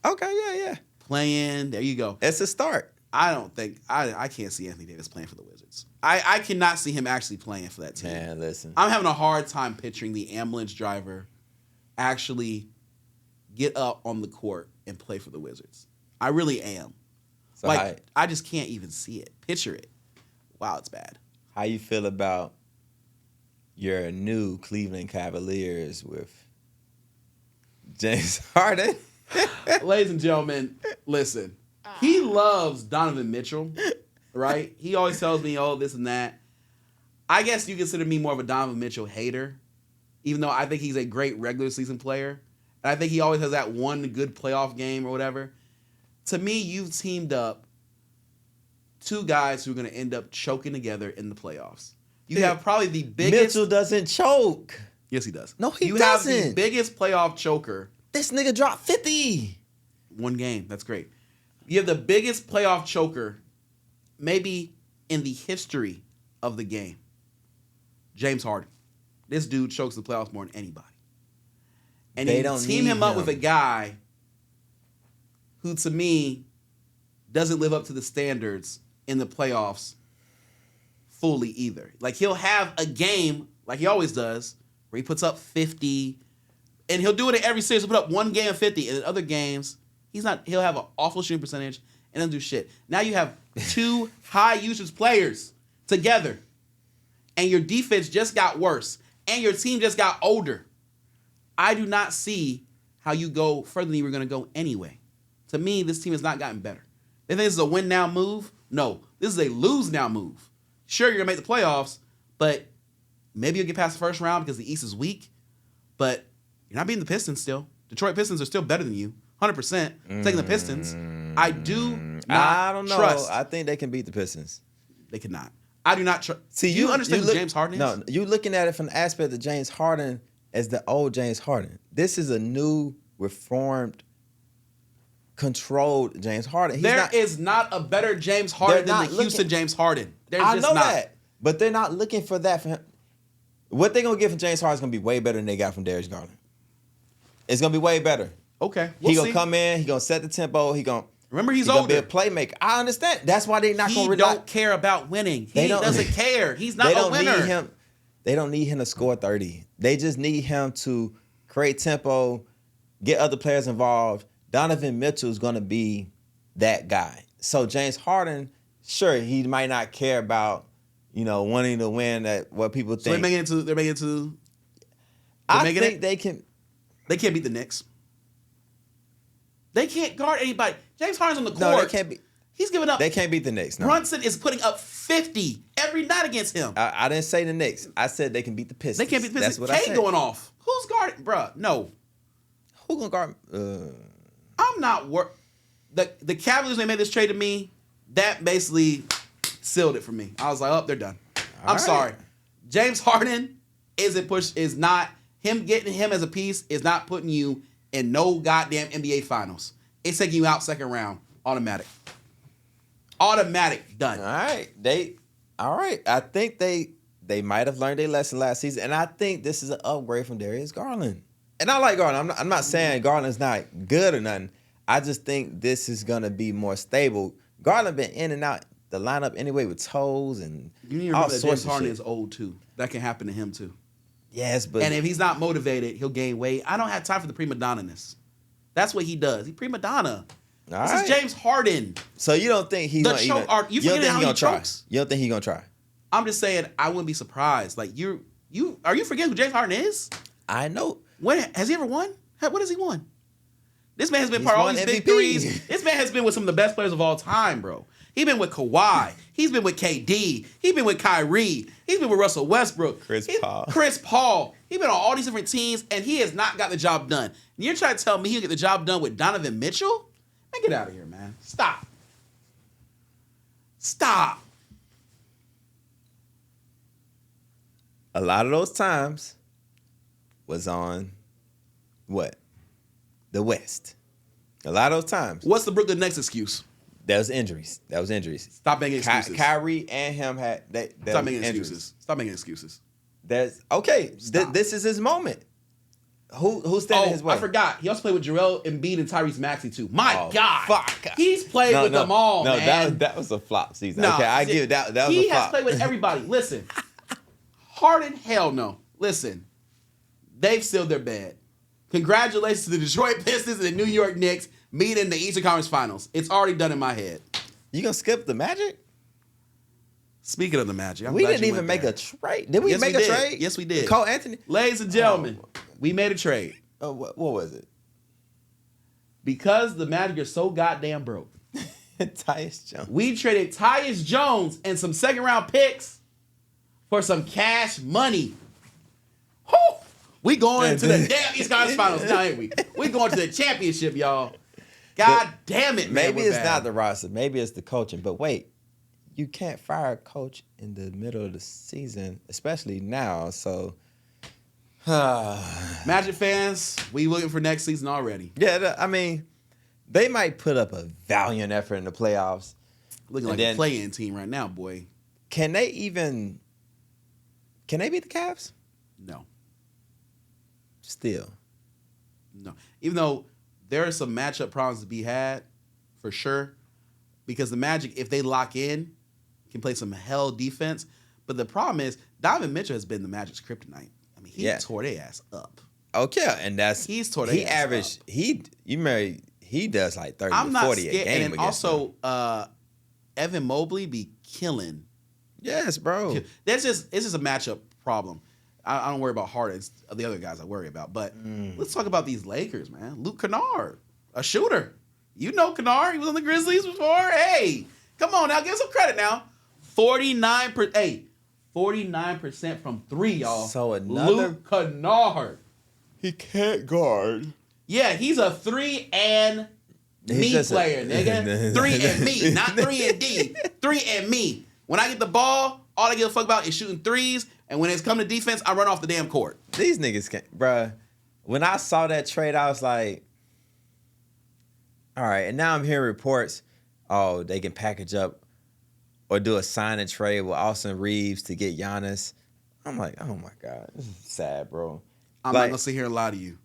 Okay, yeah. Play-in. There you go. It's a start. I don't think I can't see Anthony Davis playing for the Wizards. I cannot see him actually playing for that team. Man, listen. I'm having a hard time picturing the ambulance driver actually get up on the court and play for the Wizards. I really am. So I just can't even see it. Picture it. Wow, it's bad. How you feel about your new Cleveland Cavaliers with James Harden? Ladies and gentlemen, listen. He loves Donovan Mitchell, right? He always tells me, oh, this and that. I guess you consider me more of a Donovan Mitchell hater, even though I think he's a great regular season player. And I think he always has that one good playoff game or whatever. To me, you've teamed up 2 guys who are going to end up choking together in the playoffs. You have probably the biggest... Mitchell doesn't choke. Yes, he does. No, he doesn't. You have the biggest playoff choker. This nigga dropped 50. 1 game. That's great. You have the biggest playoff choker maybe in the history of the game. James Harden. This dude chokes the playoffs more than anybody. And They you don't team need him up him. with a guy who, to me, doesn't live up to the standards in the playoffs fully either. Like, he'll have a game, like he always does, where he puts up 50, and he'll do it in every series. He'll put up 1 game of 50, and in other games, he'll have an awful shooting percentage and doesn't do shit. Now you have 2 high usage players together, and your defense just got worse, and your team just got older. I do not see how you go further than you were going to go anyway. To me, this team has not gotten better. They think this is a win now move? No, this is a lose now move. Sure, you're going to make the playoffs, but maybe you'll get past the first round because the East is weak, but you're not beating the Pistons still. Detroit Pistons are still better than you. 100% taking the Pistons. I do not I don't know. trust. I think they can beat the Pistons. They cannot. I do not trust. See, you understand who James Harden is? No, you looking at it from the aspect of James Harden as the old James Harden. This is a new, reformed, controlled James Harden. There is not a better James Harden than the Houston James Harden. I know that, but they're not looking for that from him. What they're going to get from James Harden is going to be way better than they got from Darius Garland. It's going to be way better. Okay, He's going to come in. He's going to set the tempo. Remember, he's going older. to be a playmaker. I understand. That's why they're not going to He don't care about winning. He doesn't care. He's not a winner. They don't need him to score 30. They just need him to create tempo, get other players involved, Donovan Mitchell is going to be that guy. So James Harden, sure, he might not care about, wanting to win at what people think. So they're making it to. I think they can. They can't beat the Knicks. They can't guard anybody. James Harden's on the court. No, they can't beat. He's giving up. They can't beat the Knicks. No. Brunson is putting up 50 every night against him. I didn't say the Knicks. I said they can beat the Pistons. They can't beat the Pistons. That's what I said. Going off. Who's guarding? Bruh, no. Who gonna guard? I'm not the Cavaliers, they made this trade to me, that basically sealed it for me. I was like, oh, they're done. I'm sorry. James Harden is not him getting him as a piece is not putting you in no goddamn NBA finals. It's taking you out second round. Automatic. Done. All right. I think they might have learned their lesson last season, and I think this is an upgrade from Darius Garland. And I like Garland. I'm not saying Garland's not good or nothing. I just think this is gonna be more stable. Garland been in and out the lineup anyway with toes and you need to remember that James Harden is old too. That can happen to him too. Yes, but and if he's not motivated, he'll gain weight. I don't have time for the prima donna-ness. That's what he does. He prima donna. This is James Harden. So you don't think he's gonna try? You don't think he's gonna try? I'm just saying I wouldn't be surprised. Like you forgetting who James Harden is? I know. When has he ever won? What has he won? This man has been part of all these big threes. This man has been with some of the best players of all time, bro. He's been with Kawhi. He's been with KD. He's been with Kyrie. He's been with Russell Westbrook. Chris Paul. He's been on all these different teams, and he has not got the job done. And you're trying to tell me he'll get the job done with Donovan Mitchell? Man, get out of here, man. Stop. A lot of those times was on what? The West. A lot of those times. What's the Brooklyn Nets excuse? That was injuries. Stop making excuses. Kyrie and him had Stop making excuses. That's okay. This is his moment. Who's standing his way? I forgot. He also played with Joel Embiid and Tyrese Maxey too. My God. Fuck. He's played with them all, man. That was a flop season. Okay, I give that. That was a flop. He has played with everybody. Listen. Harden, hell no. Listen. They've sealed their bed. Congratulations to the Detroit Pistons and the New York Knicks meeting the Eastern Conference Finals. It's already done in my head. You gonna skip the Magic? Speaking of the Magic, we didn't even make a trade. Did we make a trade? Yes, we did. Cole Anthony. Ladies and gentlemen, we made a trade. What was it? Because the Magic are so goddamn broke. Tyus Jones. We traded Tyus Jones and some second round picks for some cash money. Whew. We going to the damn East Conference Finals now, ain't we? We going to the championship, y'all. God damn it, man. Maybe it's not the roster. Maybe it's the coaching. But wait, you can't fire a coach in the middle of the season, especially now. So, Magic fans, we looking for next season already. Yeah, I mean, they might put up a valiant effort in the playoffs. Looking like a play-in team right now, boy. Can they beat the Cavs? No. Still. No. Even though there are some matchup problems to be had, for sure, because the Magic, if they lock in, can play some hell defense. But the problem is, Donovan Mitchell has been the Magic's kryptonite. I mean, he tore their ass up. Okay, and he's tore their ass up. He does like 30 I'm to 40 not scared. a game. And then also, Evan Mobley be killing. Yes, bro. It's just a matchup problem. I don't worry about Harden. It's the other guys I worry about. But let's talk about these Lakers, man. Luke Kennard, a shooter. You know Kennard. He was on the Grizzlies before. Hey, come on now. Give him some credit now. 49% from three, y'all. So another Luke Kennard. He can't guard. Yeah, he's a 3 and me player, nigga. 3 and me, not 3 and D. 3 and me. When I get the ball, all I give a fuck about is shooting threes. And when it's come to defense, I run off the damn court. These niggas can't, bruh. When I saw that trade, I was like, all right. And now I'm hearing reports, they can package up or do a sign and trade with Austin Reeves to get Giannis. I'm like, oh my God, this is sad, bro. I'm not gonna sit here and lie to you.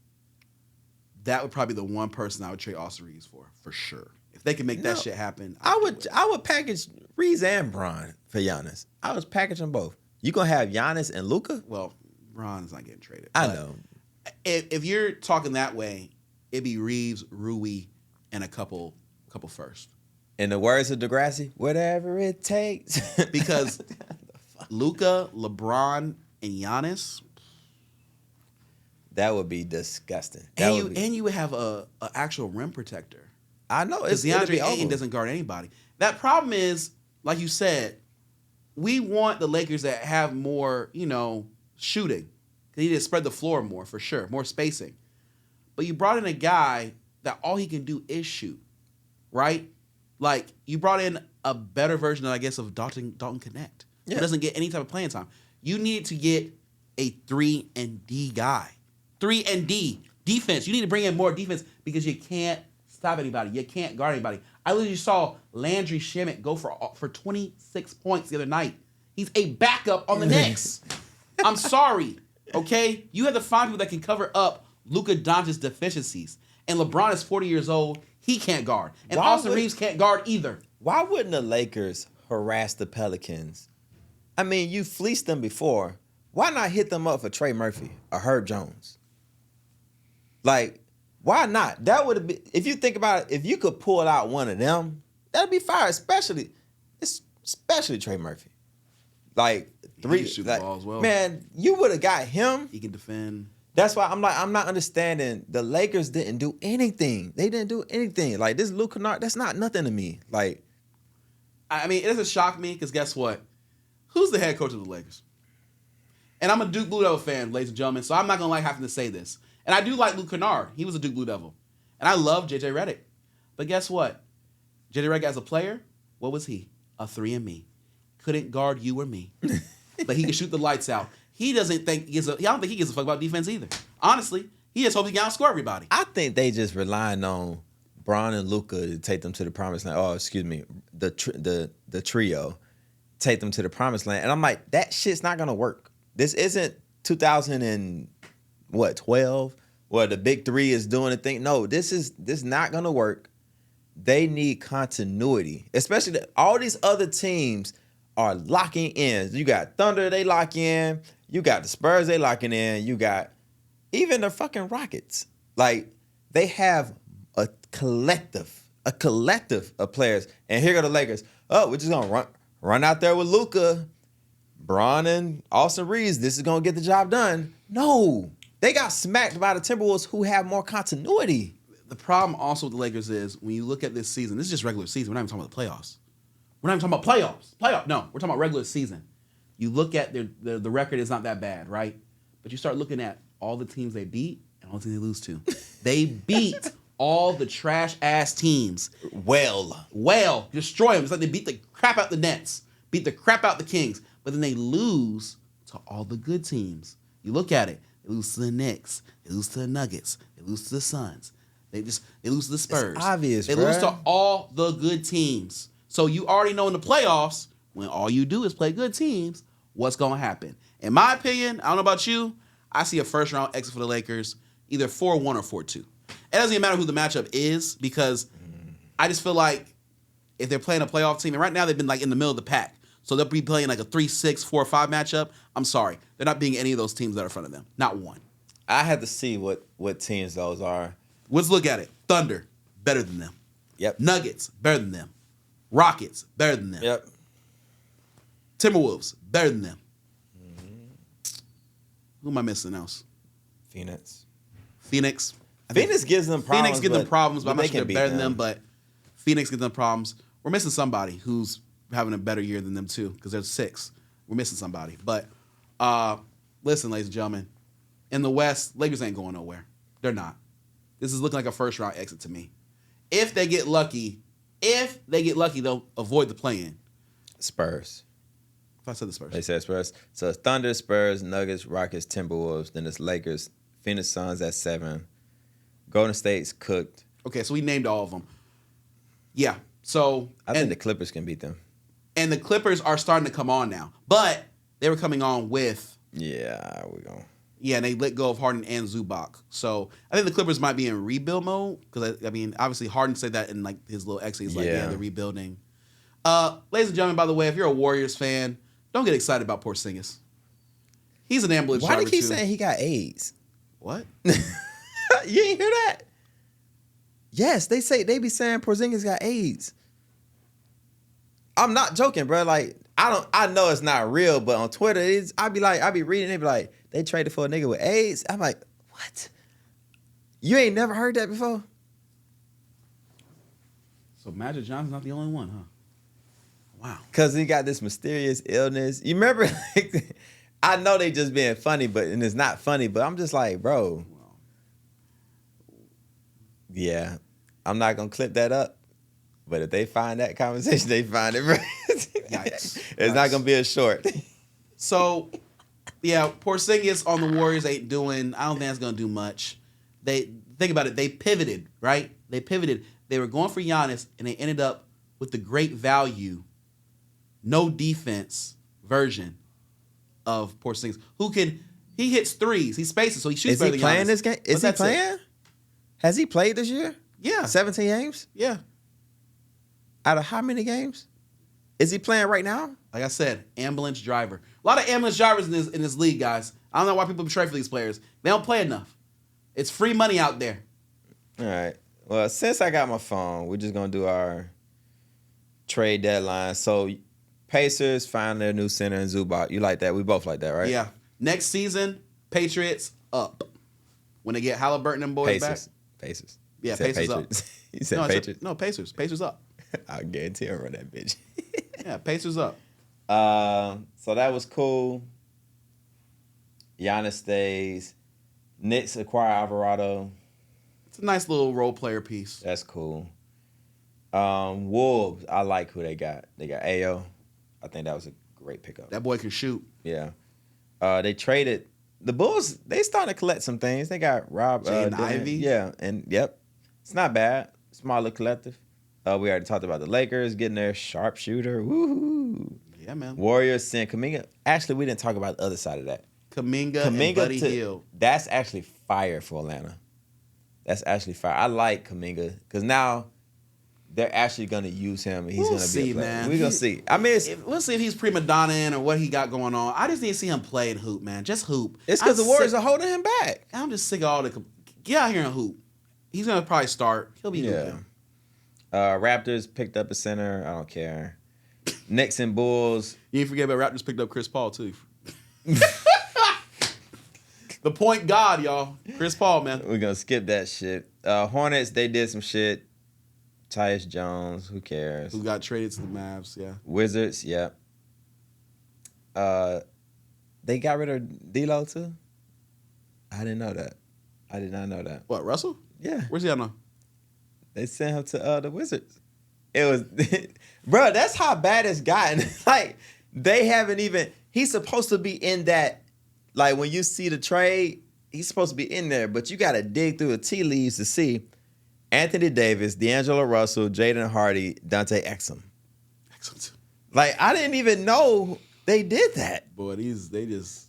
That would probably be the one person I would trade Austin Reeves for sure. If they can make that shit happen, I would package Reeves and Bron for Giannis. I was packaging both. You gonna have Giannis and Luka? Well, Bron's not getting traded. I know. If you're talking that way, it'd be Reeves, Rui, and a couple first. In the words of Degrassi, whatever it takes. Because Luka, LeBron, and Giannis. That would be disgusting. And you would have a actual rim protector. I know. Because DeAndre Ayton doesn't guard anybody. That problem is, like you said, we want the Lakers that have more, shooting. They need to spread the floor more, for sure. More spacing. But you brought in a guy that all he can do is shoot. Right? Like, you brought in a better version, I guess, of Dalton Connect. Yeah. Who doesn't get any type of playing time. You need to get a 3-and-D guy. 3-and-D. Defense. You need to bring in more defense because you can't stop anybody. You can't guard anybody. I literally saw Landry Shamet go for 26 points the other night. He's a backup on the Knicks. I'm sorry, okay? You have to find people that can cover up Luka Doncic's deficiencies. And LeBron is 40 years old. He can't guard. And Austin Reeves can't guard either. Why wouldn't the Lakers harass the Pelicans? I mean, you fleeced them before. Why not hit them up for Trey Murphy or Herb Jones? Like, why not? That would have been, if you think about it, if you could pull out one of them, that'd be fire, especially Trey Murphy. Like, he can shoot the ball as well. Man, you would have got him. He can defend. That's why I'm not understanding. The Lakers didn't do anything. They didn't do anything. Like, this Luke Kennard, that's not nothing to me. Like, I mean, it doesn't shock me because guess what? Who's the head coach of the Lakers? And I'm a Duke Blue Devil fan, ladies and gentlemen, so I'm not going to having to say this. And I do like Luke Kennard. He was a Duke Blue Devil. And I love J.J. Redick. But guess what? J.J. Redick as a player, what was he? A 3-and-me. Couldn't guard you or me. But he could shoot the lights out. He doesn't think I don't think he gives a fuck about defense either. Honestly, he just hopes he can outscore everybody. I think they just relying on Bron and Luka to take them to the promised land. Oh, excuse me, the trio take them to the promised land. And I'm like, that shit's not gonna work. This isn't 2012 where the big three is doing a thing. No, this not gonna work. They need continuity, especially all these other teams are locking in. You got Thunder, they lock in. You got the Spurs, they locking in. You got even the fucking Rockets. Like, they have a collective of players. And here go the Lakers. Oh, we're just gonna run out there with Luka, Bron, and Austin Reeves. This is gonna get the job done. No, they got smacked by the Timberwolves, who have more continuity. The problem also with the Lakers is when you look at this season, this is just regular season. We're not even talking about the playoffs. We're not even talking about playoffs. No, we're talking about regular season. You look at the record is not that bad, right? But you start looking at all the teams they beat and all the teams they lose to. They beat all the trash-ass teams. Well, destroy them. It's like they beat the crap out the Nets, beat the crap out the Kings, but then they lose to all the good teams. You look at it. They lose to the Knicks. They lose to the Nuggets. They lose to the Suns. They lose to the Spurs. It's obvious, They lose to all the good teams. So you already know in the playoffs, when all you do is play good teams, what's going to happen. In my opinion, I don't know about you, I see a first-round exit for the Lakers, either 4-1 or 4-2. It doesn't even matter who the matchup is because I just feel like if they're playing a playoff team, and right now they've been like in the middle of the pack, so they'll be playing like a 3-6, 4-5 matchup. I'm sorry. They're not beating any of those teams that are in front of them. Not one. I had to see what teams those are. Let's look at it. Thunder, better than them. Yep. Nuggets, better than them. Rockets, better than them. Yep. Timberwolves, better than them. Mm-hmm. Who am I missing else? Phoenix. Phoenix gives them problems. Phoenix gives them problems, but I'm not sure they're better than them. them. But Phoenix gives them problems. We're missing somebody who's having a better year than them too, because there's 6. We're missing somebody. But listen, ladies and gentlemen, in the West, Lakers ain't going nowhere. They're not. This is looking like a first-round exit to me. If they get lucky, they'll avoid the play-in. Spurs. If I said the Spurs. They said Spurs. So it's Thunder, Spurs, Nuggets, Rockets, Timberwolves. Then it's Lakers, Phoenix Suns at 7. Golden State's cooked. Okay, so we named all of them. Yeah. So I think the Clippers can beat them. And the Clippers are starting to come on now. But they were coming on with... Yeah, we're going. Yeah, and they let go of Harden and Zubac. So I think the Clippers might be in rebuild mode. Because, I mean, obviously Harden said that in like his little exit. He's like, yeah, they're rebuilding. Ladies and gentlemen, by the way, if you're a Warriors fan, don't get excited about Porzingis. He's an ambulance driver, Why do you keep too. saying he got AIDS? What? You ain't hear that? Yes, they be saying Porzingis got AIDS. I'm not joking, bro. Like, I know it's not real, but on Twitter, I be reading, they be like, they traded for a nigga with AIDS. I'm like, what? You ain't never heard that before? So Magic Johnson's not the only one, huh? Wow. Because he got this mysterious illness. You remember, like, I know they just being funny, and it's not funny, but I'm just like, bro. Yeah, I'm not going to clip that up. But if they find that conversation, they find it, bro. Yikes. It's not going to be a short. So, yeah, Porzingis on the Warriors ain't doing, I don't think that's going to do much. Think about it, they pivoted, right? They pivoted. They were going for Giannis, and they ended up with the great value, no defense version of Porzingis, he hits threes, he spaces, so he shoots better than Giannis. Is he playing this game? Is he playing? Has he played this year? Yeah. 17 games? Yeah. Out of how many games? Is he playing right now? Like I said, ambulance driver. A lot of ambulance drivers in this league, guys. I don't know why people trade for these players. They don't play enough. It's free money out there. All right. Well, since I got my phone, we're just going to do our trade deadline. So, Pacers find their new center in Zubac. You like that? We both like that, right? Yeah. Next season, Patriots up. When they get Halliburton and boys back. Pacers. Yeah, Pacers up. You said Patriots? No, Pacers. Pacers up. I guarantee I'll run that bitch. Yeah, Pacers up. So that was cool. Giannis stays. Knicks acquire Alvarado. It's a nice little role player piece. That's cool. Wolves, I like who they got. They got Ayo. I think that was a great pickup. That boy can shoot. Yeah. They traded the Bulls. They starting to collect some things. They got Rob Ivy. Yeah, and yep, it's not bad. Smaller collective. We already talked about the Lakers getting their sharpshooter. Woohoo! Yeah, man. Warriors sent Kuminga. Actually, we didn't talk about the other side of that. Kuminga and Buddy Hield. That's actually fire for Atlanta. That's actually fire. I like Kuminga because now they're actually going to use him. And he's going to be a player. Man. We're going to see. I mean, we'll see if he's prima donnaing or what he got going on. I just need to see him play and hoop, man. Just hoop. It's because the Warriors are holding him back. I'm just sick of all the. Get out here and hoop. He's going to probably start. He'll be hooping. Raptors picked up a center. I don't care. Knicks and Bulls. You ain't forget about Raptors picked up Chris Paul, too. The point guard, y'all. Chris Paul, man. We're going to skip that shit. Hornets, they did some shit. Tyus Jones, who cares? Who got traded to the Mavs, yeah. Wizards, yeah. They got rid of D'Lo, too? I didn't know that. I did not know that. What, Russell? Yeah. Where's he at now? They sent him to the Wizards. It was, bro, that's how bad it's gotten. Like, they haven't even, he's supposed to be in that, like, when you see the trade, he's supposed to be in there, but you got to dig through the tea leaves to see Anthony Davis, D'Angelo Russell, Jaden Hardy, Dante Exum. Excellent. Like, I didn't even know they did that. Boy, they just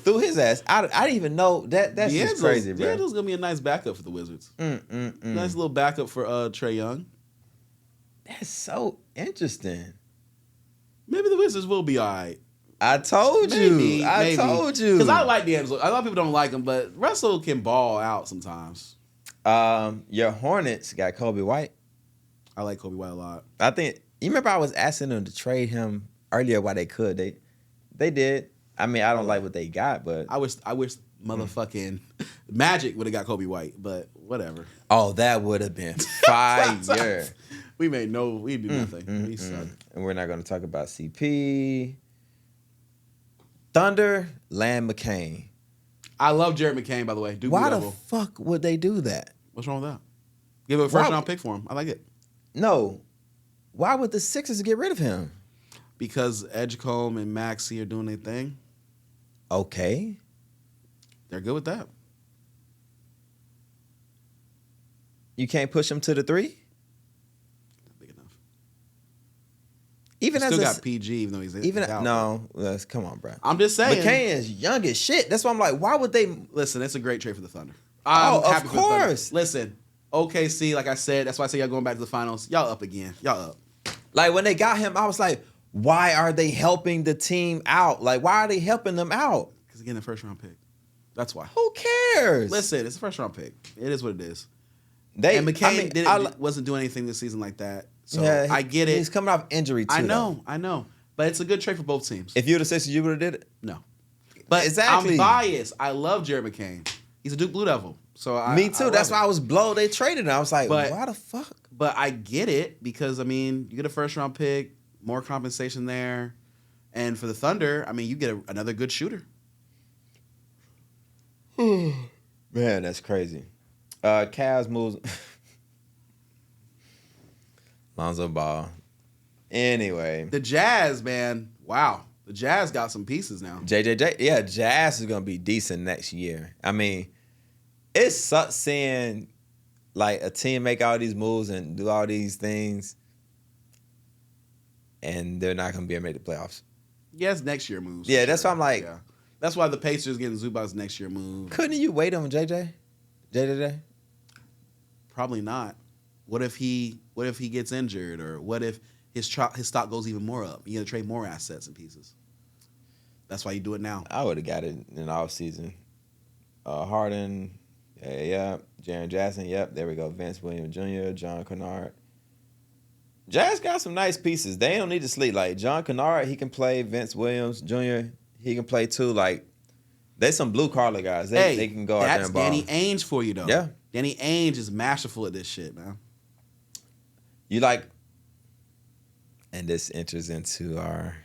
threw his ass. I didn't even know that. That's just crazy, bro. D'Angelo's gonna be a nice backup for the Wizards. Nice little backup for Trae Young. That's so interesting. Maybe the Wizards will be all right. I told you. I told you. Because I like D'Angelo. A lot of people don't like him, but Russell can ball out sometimes. Your Hornets got Kobe White. I like Kobe White a lot. I think you remember I was asking them to trade him earlier why they could. They did. I mean, I don't like what they got, but I wish motherfucking Magic would have got Kobe White, but whatever. Oh, that would have been fire. We did nothing. We sucked. And we're not going to talk about CP. Thunder, Land McCain. I love Jared McCain, by the way. Why the fuck would they do that? What's wrong with that? Give a first round pick for him. I like it. No. Why would the Sixers get rid of him? Because Edgecombe and Maxey are doing their thing. Okay. They're good with that. You can't push him to the 3? Not big enough. Even he as still got PG, even though he's out. No, come on, bro. I'm just saying. McCain is young as shit. That's why I'm like, why would they? Listen, it's a great trade for the Thunder. Of course. Listen, OKC, like I said, that's why I say y'all going back to the finals. Y'all up again. Y'all up. Like when they got him, I was like, why are they helping the team out? Like, why are they helping them out? Because again, the first round pick. That's why. Who cares? Listen, it's a first round pick. It is what it is. And McCain wasn't doing anything this season like that. So I get it. He's coming off injury too. I know. But it's a good trade for both teams. If you were the Sixers, you would have did it? No. But exactly. I'm biased. I love Jared McCain. He's a Duke Blue Devil. So Me too. That's why I was blown. They traded him. I was like, why the fuck? But I get it because, I mean, you get a first-round pick, more compensation there. And for the Thunder, I mean, you get another good shooter. Man, that's crazy. Cavs moves. Lonzo Ball. Anyway. The Jazz, man. Wow. The Jazz got some pieces now. JJJ. Yeah, Jazz is going to be decent next year. I mean, it sucks seeing like a team make all these moves and do all these things and they're not going to be able to make the playoffs. Yes, next year moves. Yeah, that's why I'm like. Yeah. That's why the Pacers getting Zubac's next year move. Couldn't you wait on JJJ? Probably not. What if he gets injured, or what if his stock goes even more up? You got to trade more assets and pieces. That's why you do it now. I would have got it in the offseason. Harden, yeah. Jaren Jackson, yep. There we go. Vince Williams Jr., John Kennard. Jazz got some nice pieces. They don't need to sleep. Like John Kennard, he can play. Vince Williams Jr., he can play too. Like, there's some blue collar guys. They can go out there and ball. That's Danny Ainge for you, though. Yeah. Danny Ainge is masterful at this shit, man. You like, and this enters into our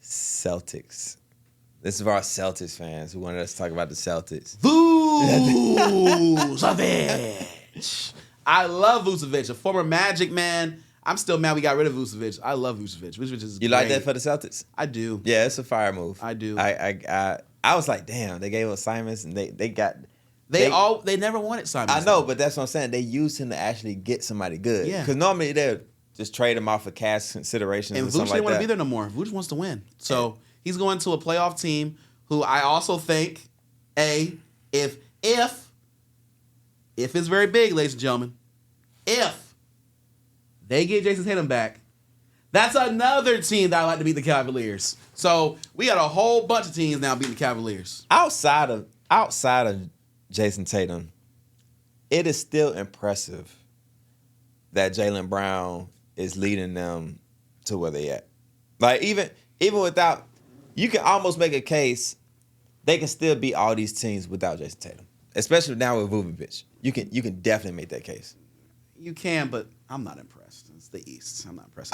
Celtics. This is for our Celtics fans who wanted us to talk about the Celtics. Vucevic. I love Vucevic, a former Magic man. I'm still mad we got rid of Vucevic. I love Vucevic. Vucevic is You great. like that for the Celtics? I do. Yeah, it's a fire move. I do. I was like, damn, they gave us Simons and they never wanted Simons. I know, but that's what I'm saying. They used him to actually get somebody good. Yeah. Because normally they'll just trade him off for cash considerations and something like that. And Vucevic didn't want to be there no more. Vucevic wants to win. So he's going to a playoff team who I also think, if it's very big, ladies and gentlemen, if they get Jason Tatum back, that's another team that I like to beat the Cavaliers. So we got a whole bunch of teams now beating the Cavaliers. Outside of Jason Tatum, it is still impressive that Jaylen Brown is leading them to where they at. Like even without, you can almost make a case they can still beat all these teams without Jason Tatum, especially now with Vucevic. You can definitely make that case. You can, but I'm not impressed. It's the East. I'm not impressed.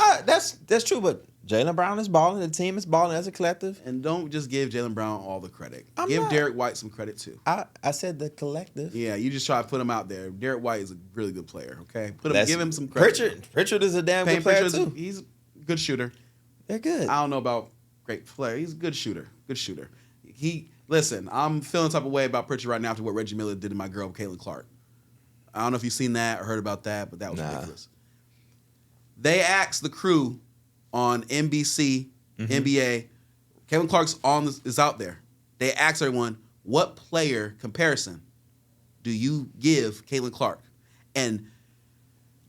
That's true, but Jaylen Brown is balling. The team is balling as a collective. And don't just give Jaylen Brown all the credit. Give Derek White some credit, too. I said the collective. Yeah, you just try to put him out there. Derek White is a really good player, okay? Give him some credit. Pritchard is a damn good player, too. He's a good shooter. They're good. I don't know about great player. He's a good shooter. Listen, I'm feeling type of way about Pritchard right now after what Reggie Miller did to my girl, Caitlin Clark. I don't know if you've seen that or heard about that, but that was ridiculous. They asked the crew on NBC, NBA, Caitlin Clark's is out there. They asked everyone, what player comparison do you give Caitlin Clark? And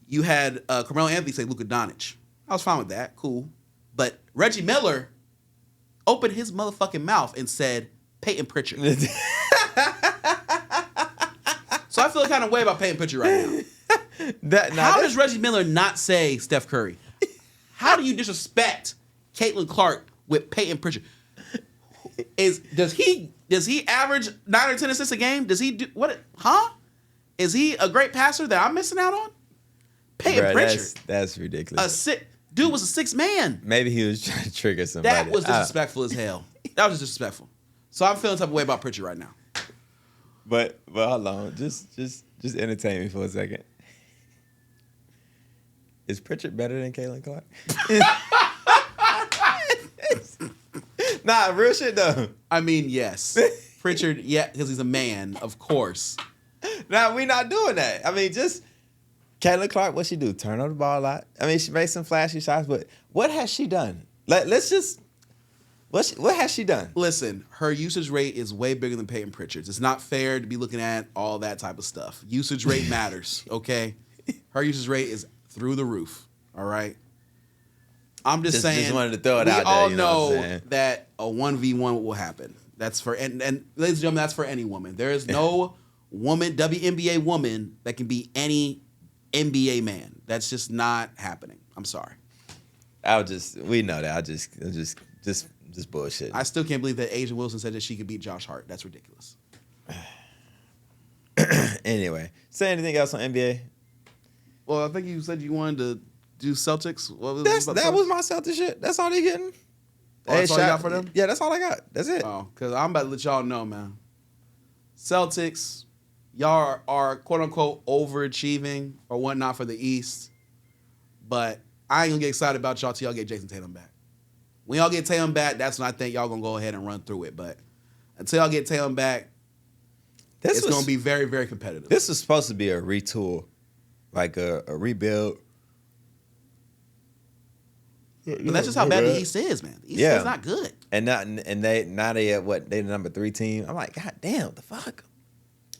you had Carmelo Anthony say Luka Doncic. I was fine with that. Cool. But Reggie Miller opened his motherfucking mouth and said Peyton Pritchard. So I feel the kind of way about Peyton Pritchard right now. How does Reggie Miller not say Steph Curry? How do you disrespect Caitlin Clark with Peyton Pritchard? Does he average 9 or 10 assists a game? Does he do what? Huh? Is he a great passer that I'm missing out on? Peyton Pritchard. That's ridiculous. Dude was a 6 man. Maybe he was trying to trigger somebody. That was disrespectful as hell. That was disrespectful. So I'm feeling type of way about Pritchard right now. But hold on, just entertain me for a second. Is Pritchard better than Caitlin Clark? Nah, real shit though. I mean, yes. Pritchard, yeah, because he's a man, of course. Nah, we not doing that. I mean, just Caitlin Clark, what she do? Turn over the ball a lot. I mean, she made some flashy shots, but what has she done? Let's just. What has she done? Listen, her usage rate is way bigger than Peyton Pritchard's. It's not fair to be looking at all that type of stuff. Usage rate matters, okay? Her usage rate is through the roof, all right? I'm just saying. Just wanted to throw it out there. We all know that a 1v1 will happen. That's for and ladies and gentlemen, that's for any woman. There is no WNBA woman that can be any NBA man. That's just not happening. I'm sorry. We know that. Just bullshit. I still can't believe that Asia Wilson said that she could beat Josh Hart. That's ridiculous. Anyway, say anything else on NBA? Well, I think you said you wanted to do Celtics. What was That was my Celtics shit. That's all they getting. Oh, that's all you got for them? Yeah, that's all I got. That's it. Oh, because I'm about to let y'all know, man. Celtics, y'all are quote unquote overachieving or whatnot for the East, but I ain't gonna get excited about y'all till y'all get Jason Tatum back. When y'all get Tatum back, that's when I think y'all gonna go ahead and run through it. But until y'all get Tatum back, it's gonna be very, very competitive. This was supposed to be a retool, like a rebuild. But that's just how bad the East is, man. The East is not good. And they at what? They the number 3 team. I'm like, God damn, what the fuck?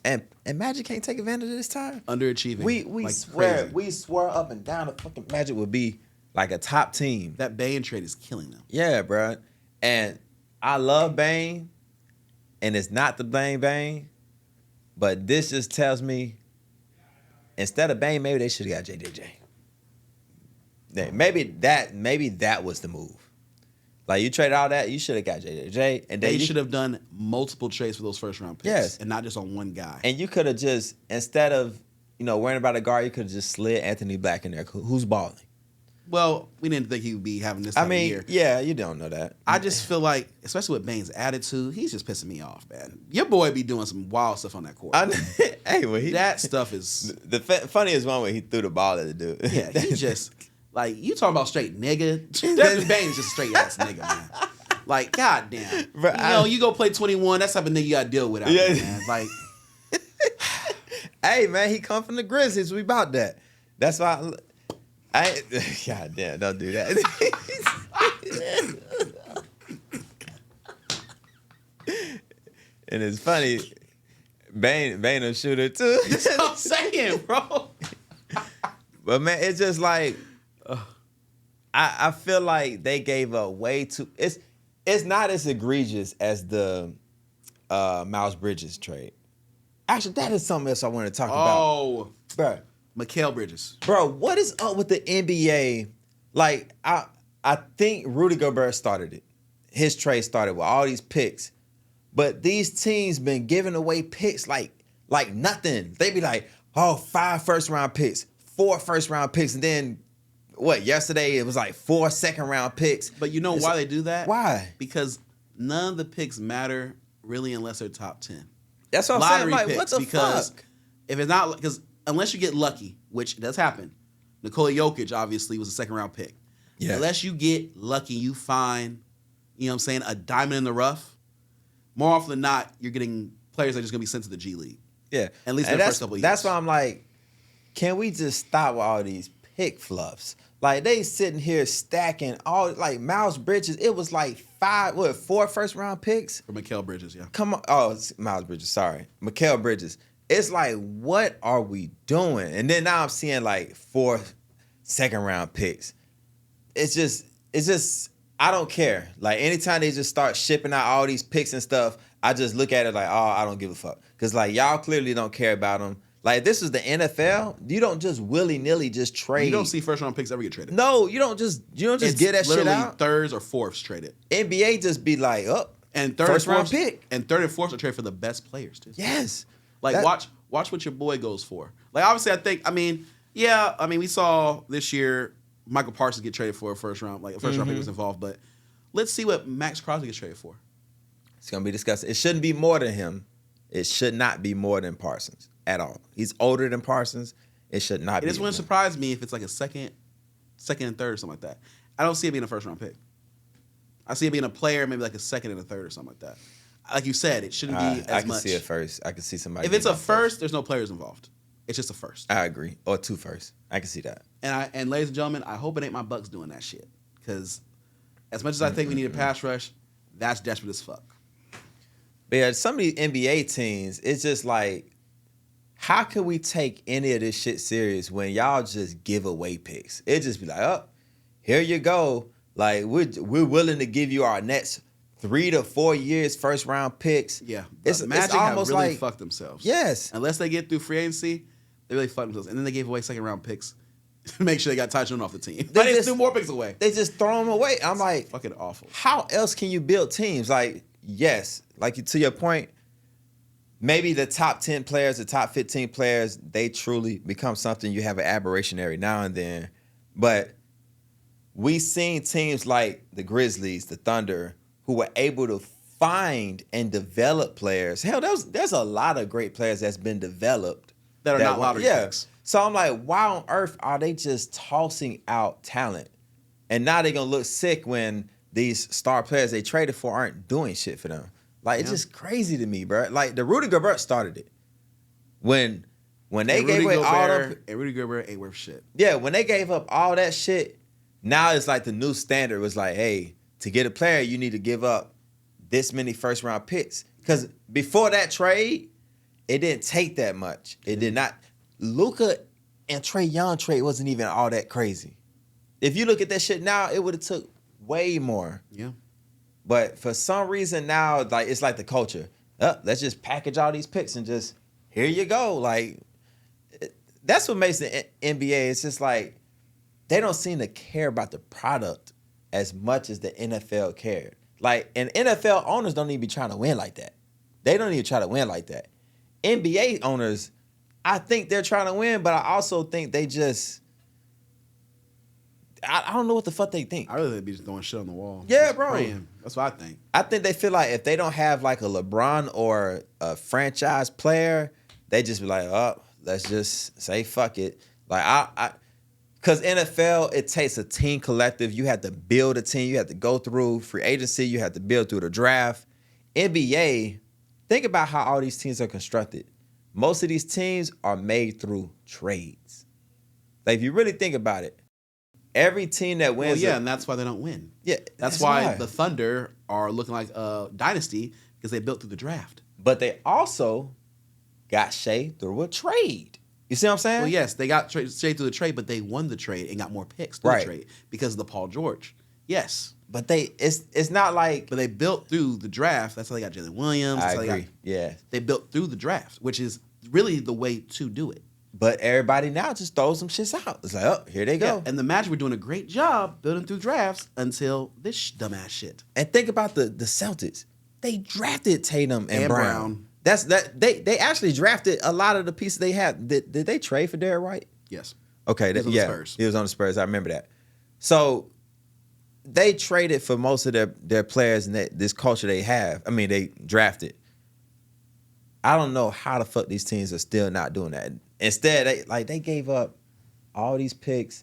And Magic can't take advantage of this time. Underachieving. We like swear crazy. we swear up and down the fucking Magic would be like a top team. That Bane trade is killing them. Yeah, bro. And I love Bane, and it's not the Bane, but this just tells me instead of Bane, maybe they should have got JJJ. Maybe that was the move. Like you traded all that, you should have got JJJ, and they should have done multiple trades for those first round picks, and not just on one guy. And you could have just instead of worrying about a guard, you could have just slid Anthony Black in there, who's balling. Well, we didn't think he would be having this type of year. Yeah, you don't know that. I just feel like, especially with Bane's attitude, he's just pissing me off, man. Your boy be doing some wild stuff on that court. That stuff is the funniest one when he threw the ball at the dude. Yeah, he just. Like, you talking about straight nigga. Desmond Bane's just a straight ass nigga, man. Like, goddamn. You go play 21, that's the type of nigga you gotta deal with out there, man. Like, hey, man, he come from the Grizzlies. We about that. That's why goddamn, don't do that. And it's funny, Bane a shooter too. That's what I'm saying, bro. But man, it's just like I feel like they gave up way too. It's not as egregious as the Miles Bridges trade. Actually, that is something else I want to talk about. Oh, bro, Mikal Bridges, bro, what is up with the NBA? Like, I think Rudy Gobert started it. His trade started with all these picks, but these teams been giving away picks like nothing. They be like, 5 first-round picks, 4 first-round picks, and then yesterday it was like 4 second-round picks. But you know why they do that? Why? Because none of the picks matter really unless they're top 10. That's what I'm saying. Like, what the fuck? If it's not, because unless you get lucky, which does happen, Nikola Jokic obviously was a second-round pick. Yeah. Unless you get lucky, you find, a diamond in the rough, more often than not, you're getting players that are just going to be sent to the G League. Yeah. At least in the first couple of years. That's why I'm like, can we just stop with all these pick fluffs? Like, they sitting here stacking all, like, Miles Bridges, it was like 4 first-round picks? For Mikal Bridges, yeah. Come on. Oh, it's Miles Bridges, sorry. Mikal Bridges. It's like, what are we doing? And then now I'm seeing, like, 4 second-round picks. It's just, I don't care. Like, anytime they just start shipping out all these picks and stuff, I just look at it like, I don't give a fuck. Because, like, y'all clearly don't care about them. Like, this is the NFL. You don't just willy-nilly just trade. You don't see first-round picks ever get traded. No, you don't just get that shit out. It's literally thirds or fourths traded. NBA just be like, and first-round pick. And third and fourths are traded for the best players, too. Yes. Like, watch what your boy goes for. Like, obviously, we saw this year Michael Parsons get traded for a first-round pick was involved, but let's see what Max Crosby gets traded for. It's going to be discussed. It shouldn't be more than him. It should not be more than Parsons at all. He's older than Parsons. It should not be. It just wouldn't surprise me if it's like a second and third or something like that. I don't see it being a first-round pick. I see it being a player, maybe like a second and a third or something like that. Like you said, it shouldn't be as much. I can see it first. I can see somebody. If it's a first, there's no players involved. It's just a first. I agree. Or 2 firsts. I can see that. And ladies and gentlemen, I hope it ain't my Bucks doing that shit. Because as much as I think we need a pass rush, that's desperate as fuck. But yeah, some of these NBA teams, it's just like, how can we take any of this shit serious when y'all just give away picks? It just be like, here you go. Like, we're willing to give you our next 3 to 4 years first round picks. Yeah, it's Magic almost have really like fucked themselves. Yes, unless they get through free agency, they really fucked themselves. And then they gave away second round picks to make sure they got Tyson off the team. They just threw more picks away. They just throw them away. I'm like, fucking awful. How else can you build teams? Like, yes, like to your point, maybe the top 10 players, the top 15 players, they truly become something. You have an aberration every now and then, but we seen teams like the Grizzlies, the Thunder, who were able to find and develop players. Hell, there's a lot of great players that's been developed that are not lottery picks. So I'm like, why on earth are they just tossing out talent? And now they're going to look sick when these star players they traded for aren't doing shit for them. Like, it's just crazy to me, bro. Like, the Rudy Gobert started it. When they gave away all the... And Rudy Gobert ain't worth shit. Yeah, when they gave up all that shit, now it's like the new standard was like, hey, to get a player, you need to give up this many first-round picks. Because before that trade, it didn't take that much. It did not... Luka and Trae Young trade wasn't even all that crazy. If you look at that shit now, it would have took way more. Yeah. But for some reason now, like it's like the culture. Let's just package all these picks and just here you go. Like that's what makes the NBA. It's just like they don't seem to care about the product as much as the NFL cared. Like, and NFL owners don't even be trying to win like that. They don't even try to win like that. NBA owners, I think they're trying to win, but I also think they just, I don't know what the fuck they think. I really think they be just throwing shit on the wall. Yeah, just bro. Praying. That's what I think. I think they feel like if they don't have like a LeBron or a franchise player, they just be like, oh, let's just say fuck it. Like because NFL, it takes a team collective. You have to build a team. You have to go through free agency. You have to build through the draft. NBA, think about how all these teams are constructed. Most of these teams are made through trades. Like, if you really think about it, every team that wins... Well, yeah, and that's why they don't win. Yeah, that's why the Thunder are looking like a dynasty, because they built through the draft. But they also got Shea through a trade. You see what I'm saying? Well, yes, they got Shea through the trade, but they won the trade and got more picks through the trade because of the Paul George. Yes. But it's not like... But they built through the draft. That's how they got Jalen Williams. I agree. They built through the draft, which is really the way to do it. But everybody now just throws some shits out. It's like, oh, here they go. Yeah, and the Magic were doing a great job building through drafts until this dumbass shit. And think about the Celtics. They drafted Tatum and Brown. They actually drafted a lot of the pieces they had. Did they trade for Derrick White? Yes. Okay. He was on the Spurs. He was on the Spurs. I remember that. So they traded for most of their players and this culture they have. I mean, they drafted. I don't know how the fuck these teams are still not doing that. Instead, they gave up all these picks,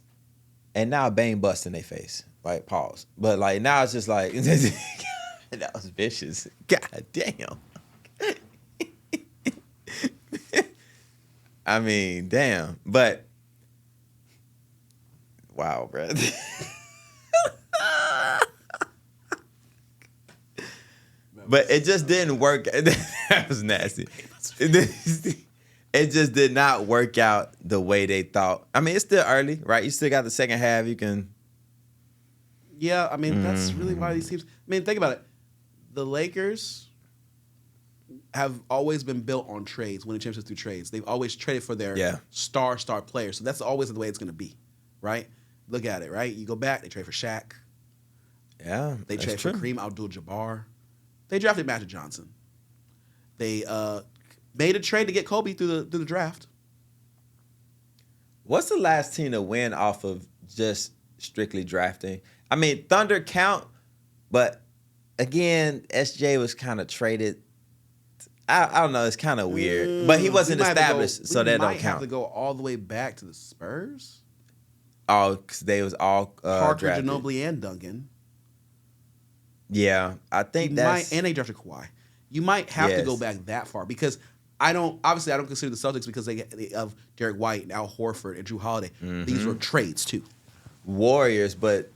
and now Bane bust in their face. Like, pause. But like now it's just like that was vicious. God damn. I mean, damn. But wow, bro. But it just didn't work. That was nasty. It just did not work out the way they thought. I mean, it's still early, right? You still got the second half. You can. Yeah, I mean, that's really why these teams. I mean, think about it. The Lakers have always been built on trades, winning championships through trades. They've always traded for their star players. So that's always the way it's going to be, right? Look at it, right? You go back, they trade for Shaq. Yeah, they trade for Kareem Abdul-Jabbar. They drafted Magic Johnson. They made a trade to get Kobe through the draft. What's the last team to win off of just strictly drafting? I mean, Thunder count, but again, SJ was kind of traded. I don't know. It's kind of weird, but he wasn't established, so that don't count. We might have to go all the way back to the Spurs. Oh, because they was all Parker, drafted. Ginobili, and Duncan. Yeah, I think and they drafted Kawhi. You might have to go back that far because I don't consider the Celtics because they of Derek White and Al Horford and Drew Holiday. Mm-hmm. These were trades too. Warriors, but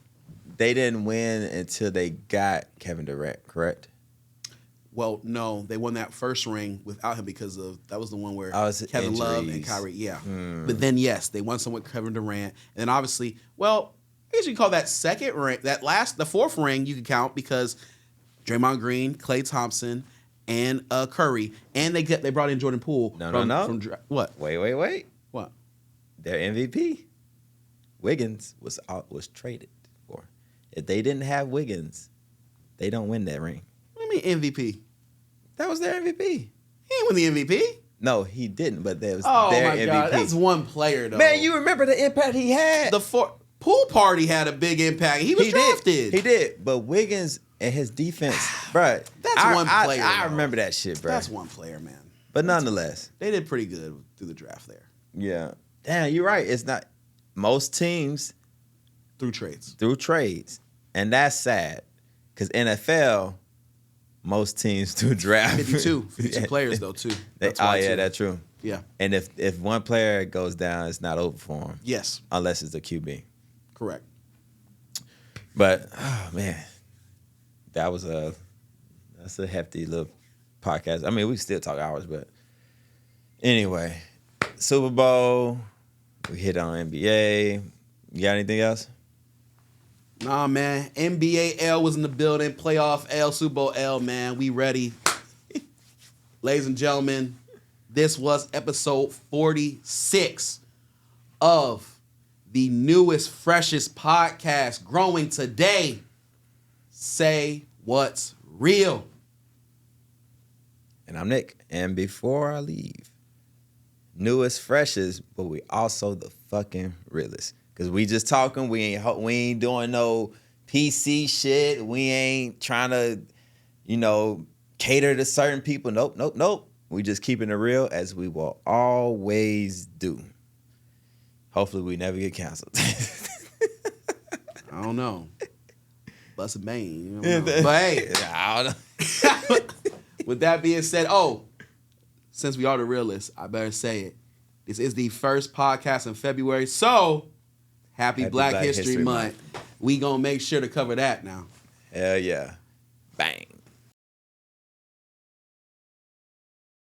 they didn't win until they got Kevin Durant, correct? Well, no, they won that first ring without him because that was the one where Kevin injuries. Love and Kyrie. Yeah, but then yes, they won some with Kevin Durant, and then obviously, well, I guess you can call that second ring. The fourth ring you can count because Draymond Green, Klay Thompson, and Curry, and they brought in Jordan Poole. No. What? Wait. What? Their MVP, Wiggins, was traded for. If they didn't have Wiggins, they don't win that ring. What do you mean MVP? That was their MVP. He didn't win the MVP. No, he didn't, but that was their MVP. God, that's one player, though. Man, you remember the impact he had. The Poole party had a big impact. He was drafted. He did, but Wiggins and his defense, bro. That's one player. I remember that shit, bro. That's one player, man. But nonetheless. They did pretty good through the draft there. Yeah. Damn, you're right. It's not most teams through trades. And that's sad. Because NFL, most teams do draft. 52 players, though, too. That's true. Yeah. And if one player goes down, it's not over for him. Yes. Unless it's a QB. Correct. But, oh, man. That's a hefty little podcast. I mean, we still talk hours, but anyway. Super Bowl. We hit on NBA. You got anything else? Nah, man. NBA L was in the building. Playoff L, Super Bowl L, man. We ready. Ladies and gentlemen, this was episode 46 of the newest, freshest podcast growing today. Say What's Real. And I'm Nick. And before I leave, newest, freshest, but we also the fucking realest. Because we just talking, we ain't doing no PC shit. We ain't trying to, cater to certain people. Nope. We just keeping it real as we will always do. Hopefully we never get canceled. I don't know. Bust a bang. But hey. I don't know. With that being said, since we are the realists, I better say it. This is the first podcast in February, so happy Black History Month. We gonna make sure to cover that now. Hell yeah. Bang.